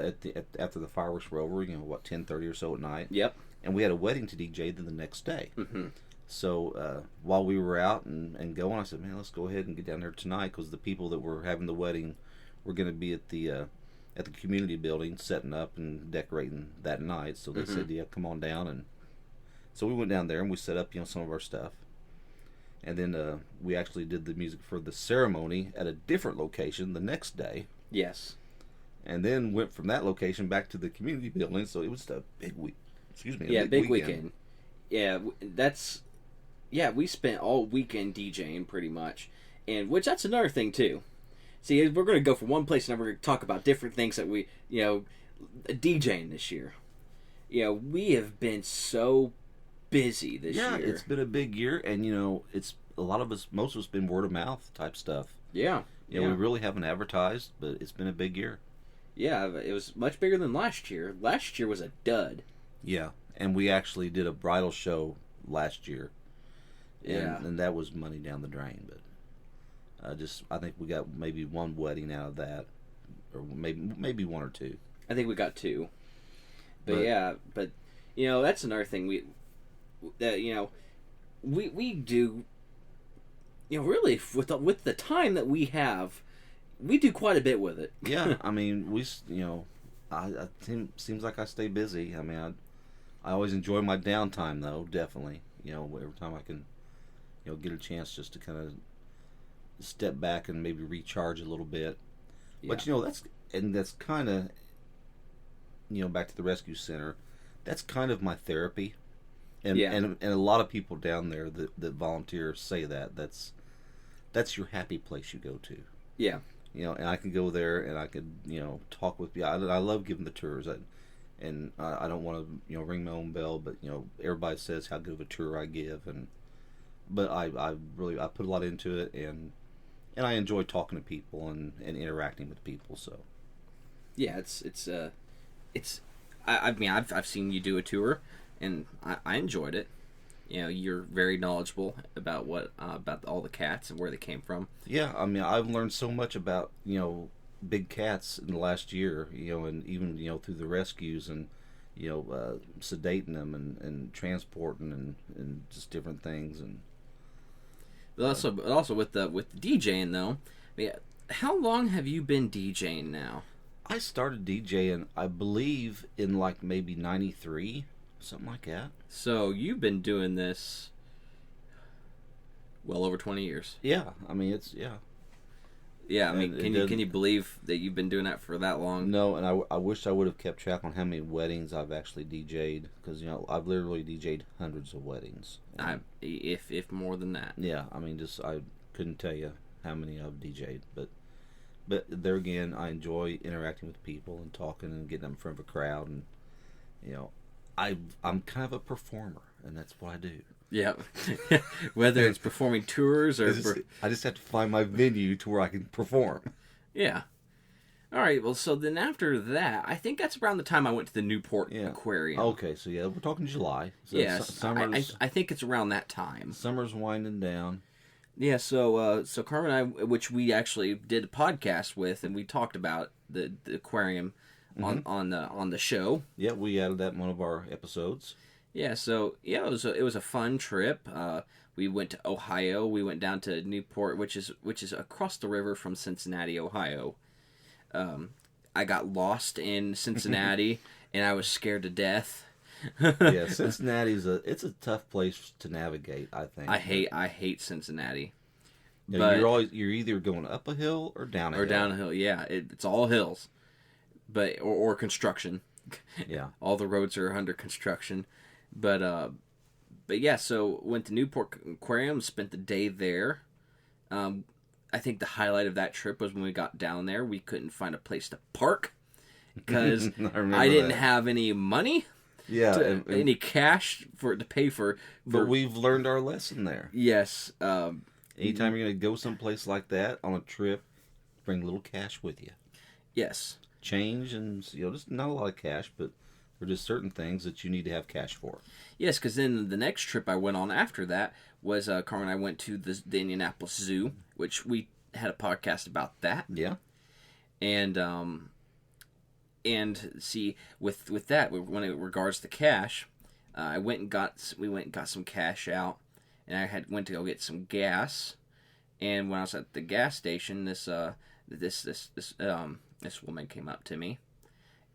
A: after the fireworks were over. 10:30 or so at night.
C: Yep.
A: And we had a wedding to DJ the next day.
C: Mm-hmm.
A: So while we were out and going, I said, man, let's go ahead and get down there tonight, because the people that were having the wedding were going to be at the community building setting up and decorating that night. So they said, yeah, come on down. And so we went down there and we set up some of our stuff. And then we actually did the music for the ceremony at a different location the next day.
C: Yes.
A: And then went from that location back to the community building. So it was a big week. Excuse me.
C: Yeah, big weekend. Yeah, we spent all weekend DJing pretty much. And which that's another thing too. See, we're going to go from one place and then we're going to talk about different things that we, DJing this year. We have been so busy this year.
A: Yeah, it's been a big year, and it's most of us been word of mouth type stuff.
C: Yeah.
A: We really haven't advertised, but it's been a big year.
C: Yeah, it was much bigger than last year. Last year was a dud.
A: Yeah, and we actually did a bridal show last year. And that was money down the drain, but I think we got maybe one wedding out of that, or maybe one or two.
C: I think we got two. But that's another thing we do. Really with the time that we have, we do quite a bit with it.
A: Yeah, I mean I seems like I stay busy. I mean I always enjoy my downtime though, definitely. Every time I can get a chance just to kind of step back and maybe recharge a little bit. Yeah. But that's kind of back to the rescue center. That's kind of my therapy, and a lot of people down there that volunteer say that's your happy place you go to.
C: Yeah.
A: And I can go there and I could talk with you. I love giving the tours. And I don't want to ring my own bell, but everybody says how good of a tour I give, but I really put a lot into it, and I enjoy talking to people and interacting with people. So
C: yeah, I've seen you do a tour, and I enjoyed it. You're very knowledgeable about about all the cats and where they came from.
A: Yeah, I mean I've learned so much about big cats in the last year, and even through the rescues and sedating them and transporting and just different things. And
C: but also with the DJing though, how long have you been DJing now?
A: I started DJing, I believe, in like maybe '93, something like that.
C: So you've been doing this well over 20 years.
A: Yeah, I mean yeah.
C: Yeah, I mean, can you believe that you've been doing that for that long?
A: No, and I wish I would have kept track on how many weddings I've actually DJ'd, because I've literally DJ'd hundreds of weddings.
C: If more than that.
A: Yeah, I mean, I couldn't tell you how many I've DJ'd, but there again, I enjoy interacting with people and talking and getting them in front of a crowd, and I'm kind of a performer, and that's what I do.
C: Yeah, whether it's performing tours or
A: I just have to find my venue to where I can perform.
C: Yeah. All right. Well, so then after that, I think that's around the time I went to the Newport Aquarium.
A: Okay, so we're talking July. So
C: yes, I think it's around that time.
A: Summer's winding down.
C: Yeah. So Carmen and I, which we actually did a podcast with, and we talked about the aquarium on the show.
A: Yeah, we added that in one of our episodes.
C: Yeah, so it was a fun trip. We went to Ohio. We went down to Newport, which is across the river from Cincinnati, Ohio. I got lost in Cincinnati, and I was scared to death.
A: Yeah, Cincinnati's it's a tough place to navigate, I think.
C: I hate Cincinnati.
A: But you're either going up a hill or down a hill.
C: Or down a hill, yeah. It's all hills, but or construction.
A: Yeah,
C: all the roads are under construction. But yeah, so went to Newport Aquarium, spent the day there. I think the highlight of that trip was when we got down there, we couldn't find a place to park because I didn't have any money.
A: Yeah,
C: any cash to pay for.
A: But we've learned our lesson there.
C: Yes.
A: Anytime you're going to go someplace like that on a trip, bring a little cash with you.
C: Yes.
A: Change and just not a lot of cash, but there are just certain things that you need to have cash for.
C: Yes, because then the next trip I went on after that was Carmen and I went to the Indianapolis Zoo, which we had a podcast about that.
A: Yeah.
C: And And see, with that, when it regards to cash, we went and got some cash out, and I went to go get some gas. And when I was at the gas station, this woman came up to me,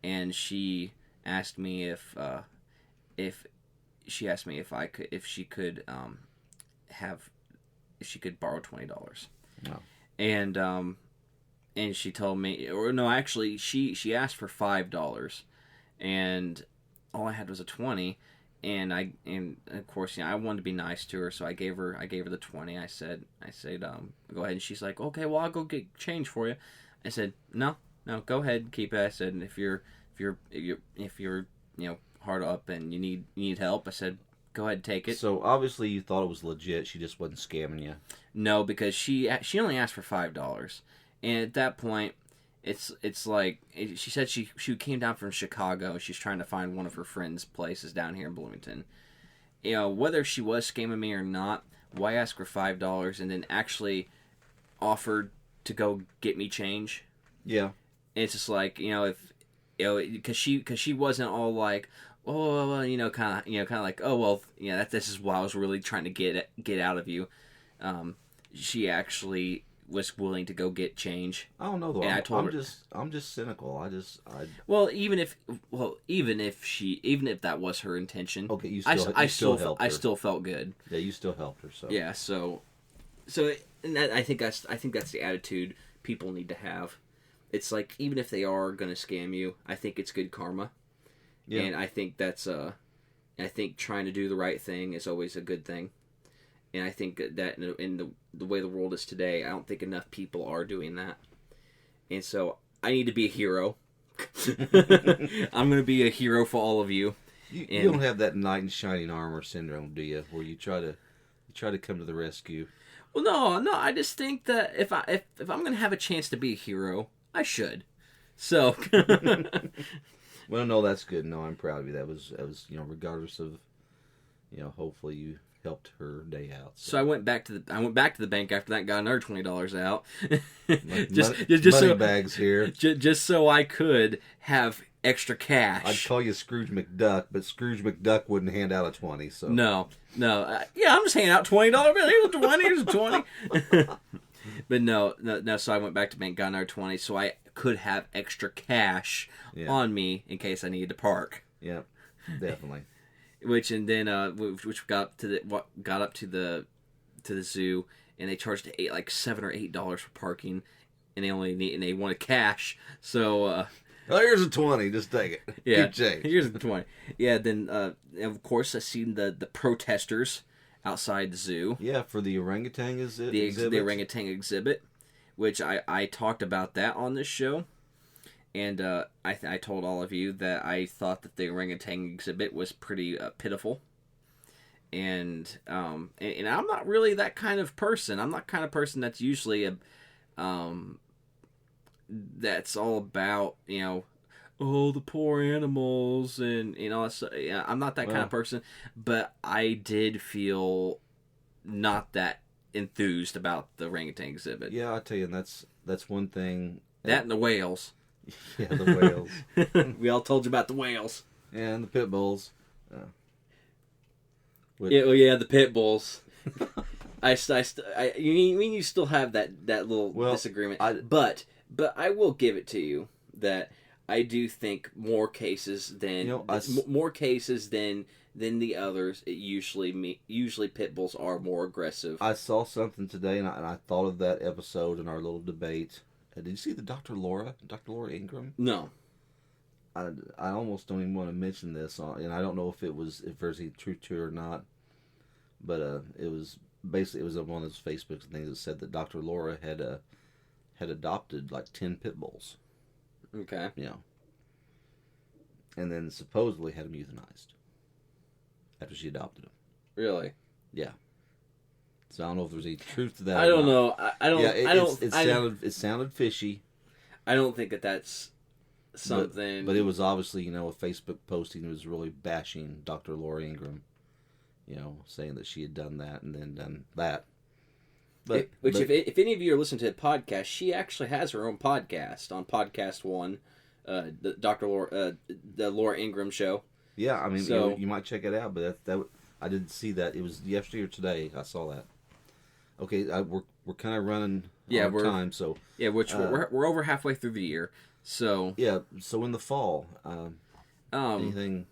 C: and she asked me if she could borrow $20.
A: No.
C: And she told me, or no, actually, she asked for $5, and all I had was a 20, and of course, I wanted to be nice to her, so I gave her the 20. I said, go ahead, and she's like, okay, well, I'll go get change for you. I said, no, go ahead, keep it. I said, and if you're hard up and you need help, I said, go ahead, take it.
A: So obviously you thought it was legit. She just wasn't scamming you.
C: No, because she only asked for $5. And at that point, it's like, she said she came down from Chicago. She's trying to find one of her friends' places down here in Bloomington. Whether she was scamming me or not, why ask for $5 and then actually offered to go get me change?
A: Yeah.
C: And it's just like, because she wasn't all like, oh, well, kind of like, oh, well, this is what I was really trying to get out of you. She actually was willing to go get change.
A: I don't know though. I'm just cynical.
C: Even if that was her intention.
A: Okay, you still helped her.
C: I still felt good.
A: Yeah, you still helped her. So
C: yeah, and I think that's the attitude people need to have. It's like, even if they are going to scam you, I think it's good karma. Yeah. And I think I think trying to do the right thing is always a good thing. And I think that in the way the world is today, I don't think enough people are doing that. And so I need to be a hero. I'm going to be a hero for all of you.
A: You don't have that knight in shining armor syndrome, do you? Where you try to come to the rescue.
C: Well, no. I just think that if I'm going to have a chance to be a hero, I should. So.
A: Well, no, that's good. No, I'm proud of you. That was regardless of, hopefully you helped her day out.
C: So I went back to the bank after that, got another $20 out.
A: Money bags here.
C: Just so I could have extra cash.
A: I'd call you Scrooge McDuck, but Scrooge McDuck wouldn't hand out a 20. So
C: no. I'm just handing out $20 bills. Here's a 20. Here's a 20. But no. So I went back to bank, got another 20, so I could have extra cash on me in case I needed to park.
A: Yeah, definitely.
C: Which got up to the zoo, and they charged like $7 or $8 for parking, and they wanted cash. So
A: here's a 20, just take it.
C: Yeah,
A: good change.
C: Here's a 20. Yeah, then of course I seen the protesters outside the zoo.
A: Yeah, for the orangutan exhibit.
C: The orangutan exhibit, which I talked about that on this show. And I told all of you that I thought that the orangutan exhibit was pretty pitiful. And I'm not really that kind of person. I'm not the kind of person that's usually that's all about, the poor animals and yeah, I'm not that kind of person. But I did feel not that enthused about the orangutan exhibit.
A: Yeah, I tell you, that's one thing.
C: That and the whales.
A: Yeah, the whales.
C: We all told you about the whales.
A: And the pit bulls.
C: The pit bulls. You still have that little disagreement. But I will give it to you that I do think more cases than the others. Usually pit bulls are more aggressive.
A: I saw something today, and I thought of that episode in our little debate. Did you see the Dr. Laura Ingram?
C: No.
A: I almost don't even want to mention this, and I don't know if there's any truth to it or not. But it was one of those Facebook things that said that Dr. Laura had adopted like 10 pit bulls.
C: Okay.
A: Yeah. And then supposedly had them euthanized after she adopted them.
C: Really?
A: Yeah. So I don't know if there's any truth to that.
C: I don't know. I don't.
A: Yeah, it sounded fishy.
C: I don't think that's something.
A: But it was obviously, a Facebook posting that was really bashing Dr. Laura Ingram. Saying that she had done that and then done that. If
C: any of you are listening to the podcast, she actually has her own podcast on Podcast One. the Laura Ingraham show.
A: Yeah, I mean,
C: So-
A: you might check it out, but that I didn't see that. It was yesterday or today. I saw that. Okay, we're kind of running out of time, so
C: Yeah, which we're over halfway through the year. So
A: yeah. So in the fall, anything?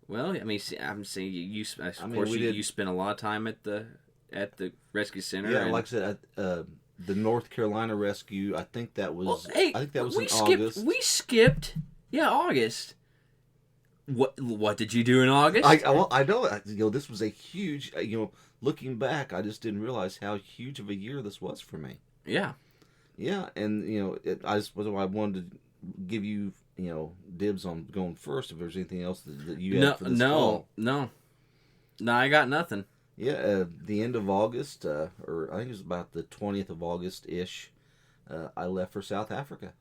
C: Well, I mean, I'm saying you spent a lot of time at the rescue center.
A: Yeah,
C: and,
A: like I said, the North Carolina rescue. I think that was.
C: well, hey,
A: I think that was in
C: skipped,
A: August.
C: We skipped. Yeah, August. What did you do in August?
A: I know. This was a huge. Looking back, I just didn't realize how huge of a year this was for me.
C: Yeah.
A: Yeah, and I wanted to give you dibs on going first. If there's anything else that you had for this fall.
C: No, I got nothing.
A: Yeah, the end of August, or I think it was about the 20th of August ish. I left for South Africa.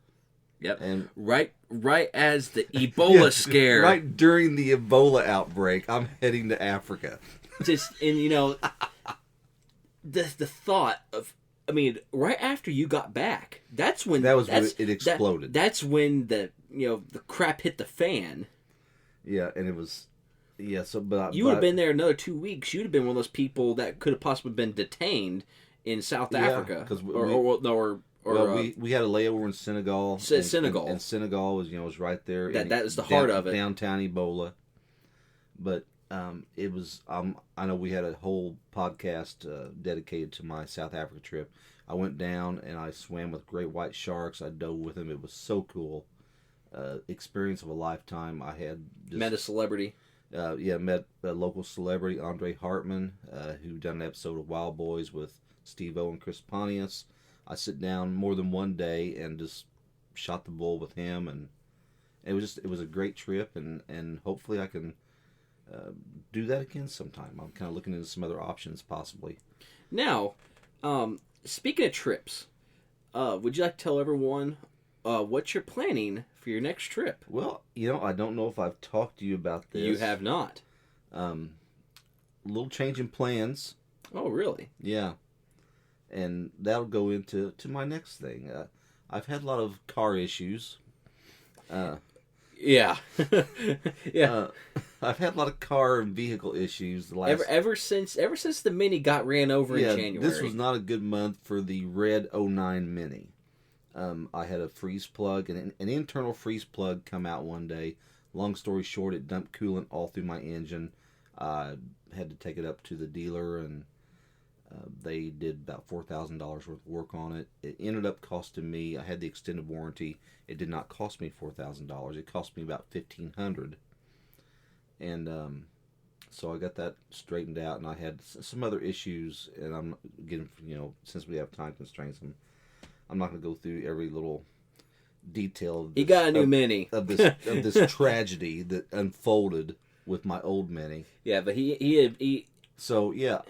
C: Yep.
A: And
C: right as the Ebola scare.
A: Right during the Ebola outbreak, I'm heading to Africa.
C: The thought of, I mean, right after you got back, when it
A: exploded.
C: That's when the crap hit the fan.
A: Yeah, and it was, yeah. So, but
C: you would have been there another 2 weeks. You'd have been one of those people that could have possibly been detained in South Africa,
A: because
C: we
A: had a layover in Senegal.
C: Senegal,
A: and Senegal was right there.
C: That was the heart of it,
A: downtown Ebola. But it was. I know we had a whole podcast dedicated to my South Africa trip. I went down and I swam with great white sharks. I dove with them. It was so cool. Experience of a lifetime. I had
C: met a celebrity.
A: Met a local celebrity, Andre Hartman, who done an episode of Wild Boys with Steve-O and Chris Pontius. I sit down more than one day and just shot the bull with him, and it was a great trip, and hopefully I can do that again sometime. I'm kind of looking into some other options possibly.
C: Now, speaking of trips, would you like to tell everyone what you're planning for your next trip?
A: Well, I don't know if I've talked to you about this.
C: You have not.
A: A little change in plans.
C: Oh, really?
A: Yeah. And that'll go into my next thing. I've had a lot of car issues.
C: Yeah. Yeah.
A: I've had a lot of car and vehicle issues the last
C: ever since the Mini got ran over in January.
A: This was not a good month for the red 09 Mini. I had a freeze plug, and an internal freeze plug come out one day. Long story short, it dumped coolant all through my engine. I had to take it up to the dealer, and they did about $4,000 worth of work on it. It ended up costing me, I had the extended warranty. It did not cost me $4,000. It cost me about $1,500. And so I got that straightened out, and I had some other issues, and I'm getting, since we have time constraints, I'm not going to go through every little detail of this,
C: he got a new Mini
A: of this tragedy that unfolded with my old Mini.
C: Yeah, but he
A: so yeah,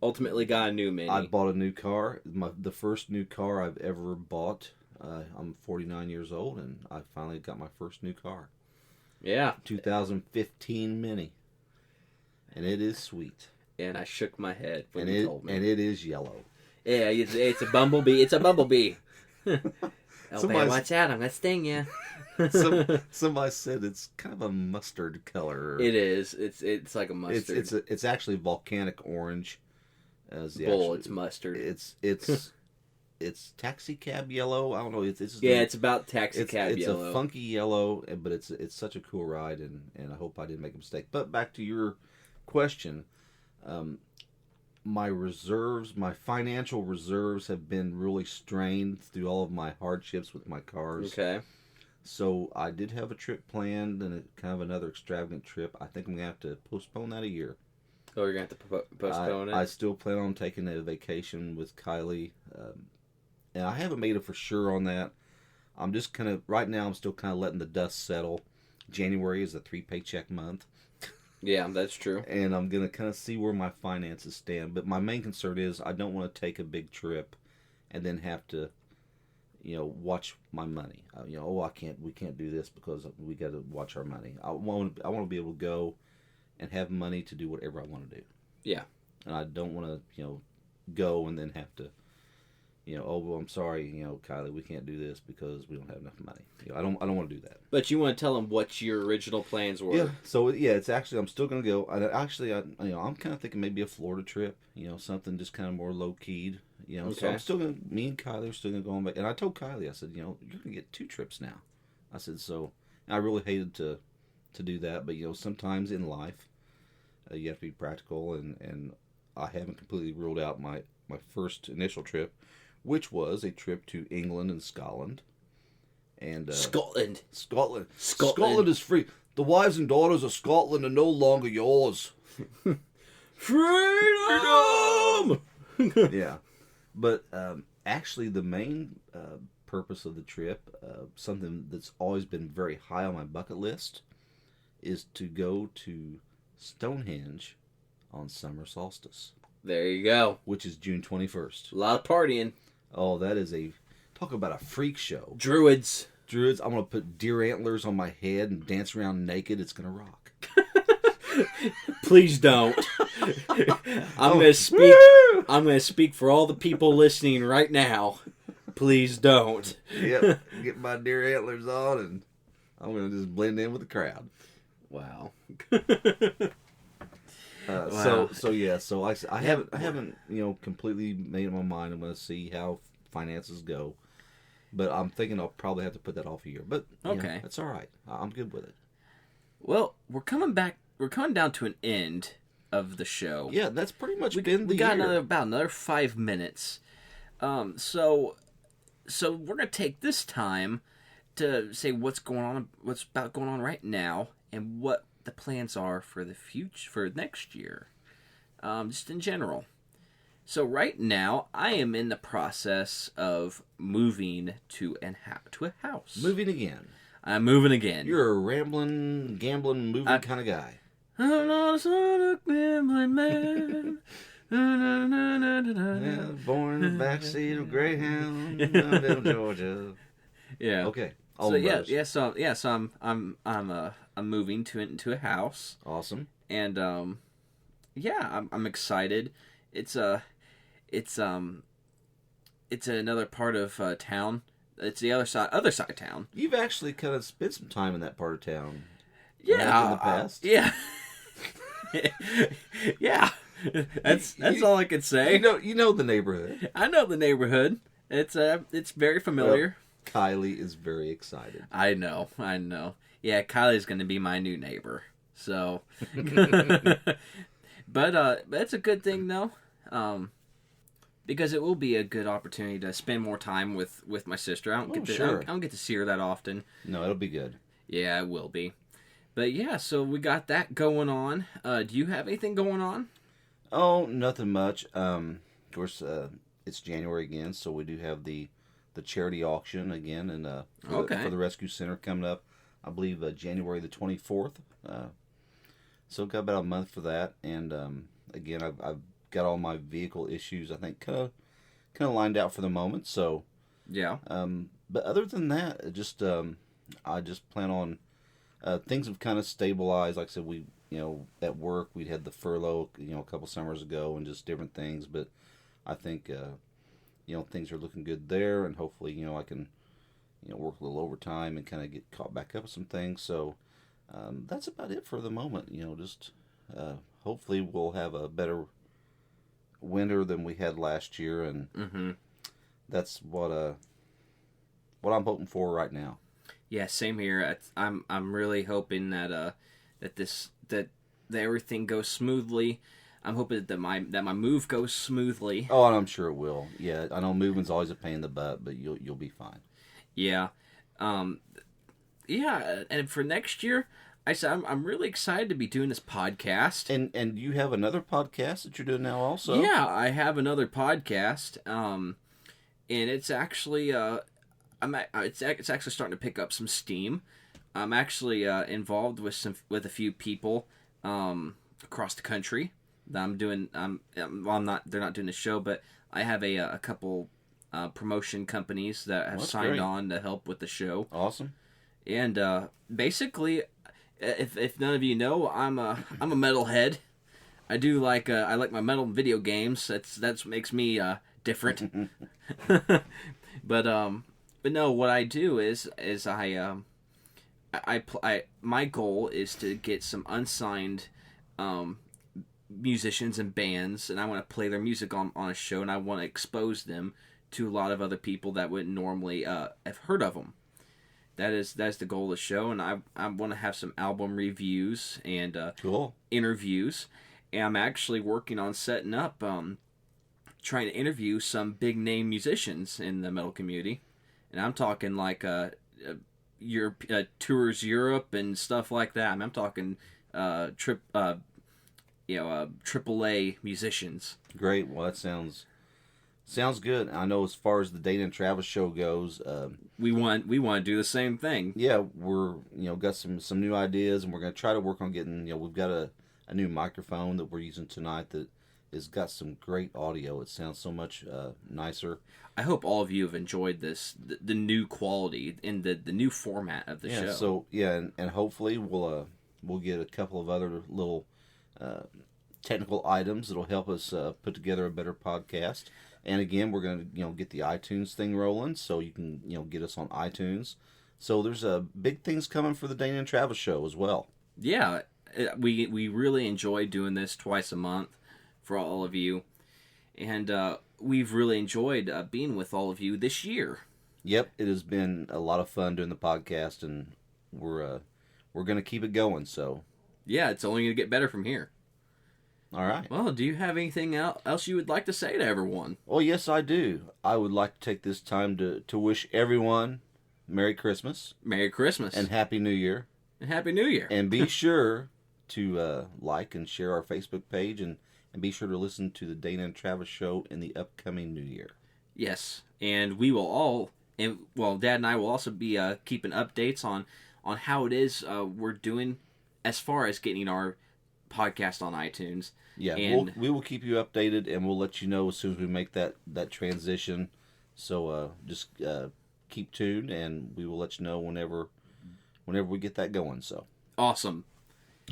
C: ultimately got a new Mini.
A: I bought a new car, the first new car I've ever bought. I'm 49 years old, and I finally got my first new car.
C: Yeah,
A: 2015 Mini, and it is sweet.
C: And I shook my head when you told me.
A: And it is yellow.
C: Yeah, it's a bumblebee. It's a bumblebee. Oh, man, watch out! I'm gonna sting you.
A: Somebody said it's kind of a mustard color.
C: It is. It's like a mustard.
A: It's actually volcanic orange.
C: It's mustard.
A: It's taxi cab yellow. I don't know.
C: It's about taxi cab yellow.
A: It's a funky yellow, but it's such a cool ride, and I hope I didn't make a mistake. But back to your question. My financial reserves have been really strained through all of my hardships with my cars.
C: Okay.
A: So I did have a trip planned, and kind of another extravagant trip. I think I'm going to have to postpone that a year.
C: Oh, you're going to have to postpone it?
A: I still plan on taking a vacation with Kylie. And I haven't made it for sure on that. I'm just right now I'm still kind of letting the dust settle. January is a 3-paycheck month.
C: Yeah, that's true.
A: And I'm going to kind of see where my finances stand. But my main concern is I don't want to take a big trip and then have to, watch my money. We can't do this because we got to watch our money. I want to be able to go and have money to do whatever I want to do.
C: Yeah.
A: And I don't want to, go and then have to, oh well, I'm sorry, Kylie, we can't do this because we don't have enough money. I don't want to do that.
C: But you want to tell them what your original plans were.
A: Yeah. So it's actually I'm still gonna go. I'm kind of thinking maybe a Florida trip. Something just kind of more low keyed. So
C: Okay.
A: I'm still gonna. Me and Kylie are still gonna go on back. And I told Kylie, I said, you're gonna get 2 trips now. I said so. I really hated to do that, but sometimes in life, you have to be practical, and I haven't completely ruled out my first initial trip, which was a trip to England and Scotland. And
C: Scotland.
A: Scotland is free. The wives and daughters of Scotland are no longer yours.
C: Freedom!
A: Yeah. But actually, the main purpose of the trip, something that's always been very high on my bucket list, is to go to Stonehenge on summer solstice.
C: There you go.
A: Which is June 21st.
C: A lot of partying.
A: Oh, that is talk about a freak show.
C: Druids.
A: I'm going to put deer antlers on my head and dance around naked. It's going to rock.
C: Please don't. I'm going to speak for all the people listening right now. Please don't.
A: Yep. Get my deer antlers on and I'm going to just blend in with the crowd.
C: Wow.
A: Wow. So I haven't completely made up my mind. I'm going to see how finances go, but I'm thinking I'll probably have to put that off a year. But
C: okay,
A: that's all right. I'm good with it.
C: Well, we're coming down to an end of the show.
A: Yeah, that's pretty much been the
C: we got
A: year.
C: another 5 minutes. So we're gonna take this time to say what's going on right now, and what the plans are for the future, for next year, just in general. So right now, I am in the process of moving to a house.
A: Moving again.
C: I'm moving again.
A: You're a rambling, gambling, moving kind of guy.
C: I'm not a son of gambling man.
A: Yeah, born in the backseat of Greyhound, down Georgia.
C: Yeah.
A: Okay.
C: So I'm moving into a house.
A: Awesome.
C: And I'm excited. It's another part of town. It's the other side of town.
A: You've actually kind of spent some time in that part of town.
C: Yeah.
A: In the past.
C: Yeah. Yeah. That's all I could say.
A: You know the neighborhood.
C: I know the neighborhood. It's very familiar.
A: Kylie is very excited.
C: I know. Yeah, Kylie's going to be my new neighbor. So, but it's a good thing though, because it will be a good opportunity to spend more time with my sister. I don't get to see her that often.
A: No, it'll be good.
C: Yeah, it will be. But yeah, so we got that going on. Do you have anything going on?
A: Oh, nothing much. Of course, it's January again, so we do have the charity auction again, and for the rescue center coming up. I believe January the 24th. So got about a month for that, and again, I've got all my vehicle issues, I think, kind of lined out for the moment. So
C: yeah.
A: But other than that, I just plan on things have kind of stabilized. Like I said, we at work we had the furlough a couple summers ago and just different things, but I think things are looking good there, and hopefully I can work a little overtime and kind of get caught back up with some things. So that's about it for the moment. Just hopefully we'll have a better winter than we had last year, and that's what I'm hoping for right now.
C: Yeah, same here. I'm really hoping that that everything goes smoothly. I'm hoping that my move goes smoothly.
A: Oh, and I'm sure it will. Yeah, I know moving's always a pain in the butt, but you'll be fine.
C: Yeah, yeah. And for next year, I'm really excited to be doing this podcast.
A: And you have another podcast that you're doing now, also.
C: Yeah, I have another podcast. And it's actually it's actually starting to pick up some steam. I'm actually involved with a few people across the country. I'm doing. Well, I'm not. They're not doing the show, but I have a couple promotion companies that have signed on to help with the show.
A: Awesome.
C: And basically, if none of you know, I'm a metalhead. I do like I like my metal video games. That's what makes me different. But no, what I do is my goal is to get some unsigned musicians and bands, and I want to play their music on a show, and I want to expose them to a lot of other people that wouldn't normally have heard of them. That's the goal of the show, and I want to have some album reviews and
A: Cool.
C: interviews, and I'm actually working on setting up trying to interview some big name musicians in the metal community, and I'm talking like tours Europe and stuff like that. I'm talking AAA musicians.
A: Great. Well, that sounds good. I know as far as the Dana and Travis show goes,
C: We want to do the same thing.
A: yeah, we're got some new ideas, and we're gonna try to work on getting. We've got a new microphone that we're using tonight that has got some great audio. It sounds so much nicer.
C: I hope all of you have enjoyed this, the new quality in the new format of the show.
A: So and hopefully we'll get a couple of other little technical items that'll help us put together a better podcast. And again, we're going to get the iTunes thing rolling, so you can get us on iTunes. So there's big things coming for the Dana and Travis show as well.
C: Yeah, we really enjoy doing this twice a month for all of you, and we've really enjoyed being with all of you this year.
A: Yep, it has been a lot of fun doing the podcast, and we're going to keep it going. So
C: yeah, it's only going to get better from here.
A: all right.
C: Well, do you have anything else you would like to say to everyone?
A: Oh, yes, I do. I would like to take this time to wish everyone Merry Christmas
C: Merry Christmas
A: and Happy New Year.
C: and Happy New Year.
A: And be sure to like and share our Facebook page, and be sure to listen to the Dana and Travis show in the upcoming new year.
C: Yes, and we will all, and well, Dad and I will also be keeping updates on how it is we're doing as far as getting our podcast on iTunes.
A: Yeah,
C: and
A: we will keep you updated, and we'll let you know as soon as we make that transition. So just keep tuned, and we will let you know whenever we get that going. So
C: awesome.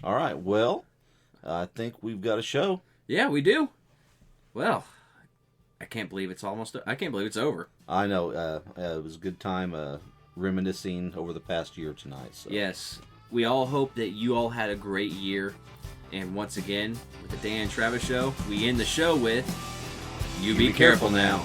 A: All right, well, I think we've got a show.
C: Yeah, we do. Well, I can't believe it's over.
A: I know. It was a good time reminiscing over the past year tonight. So.
C: Yes. We all hope that you all had a great year. And once again, with the Dan and Travis Show, we end the show with You Be Careful Now.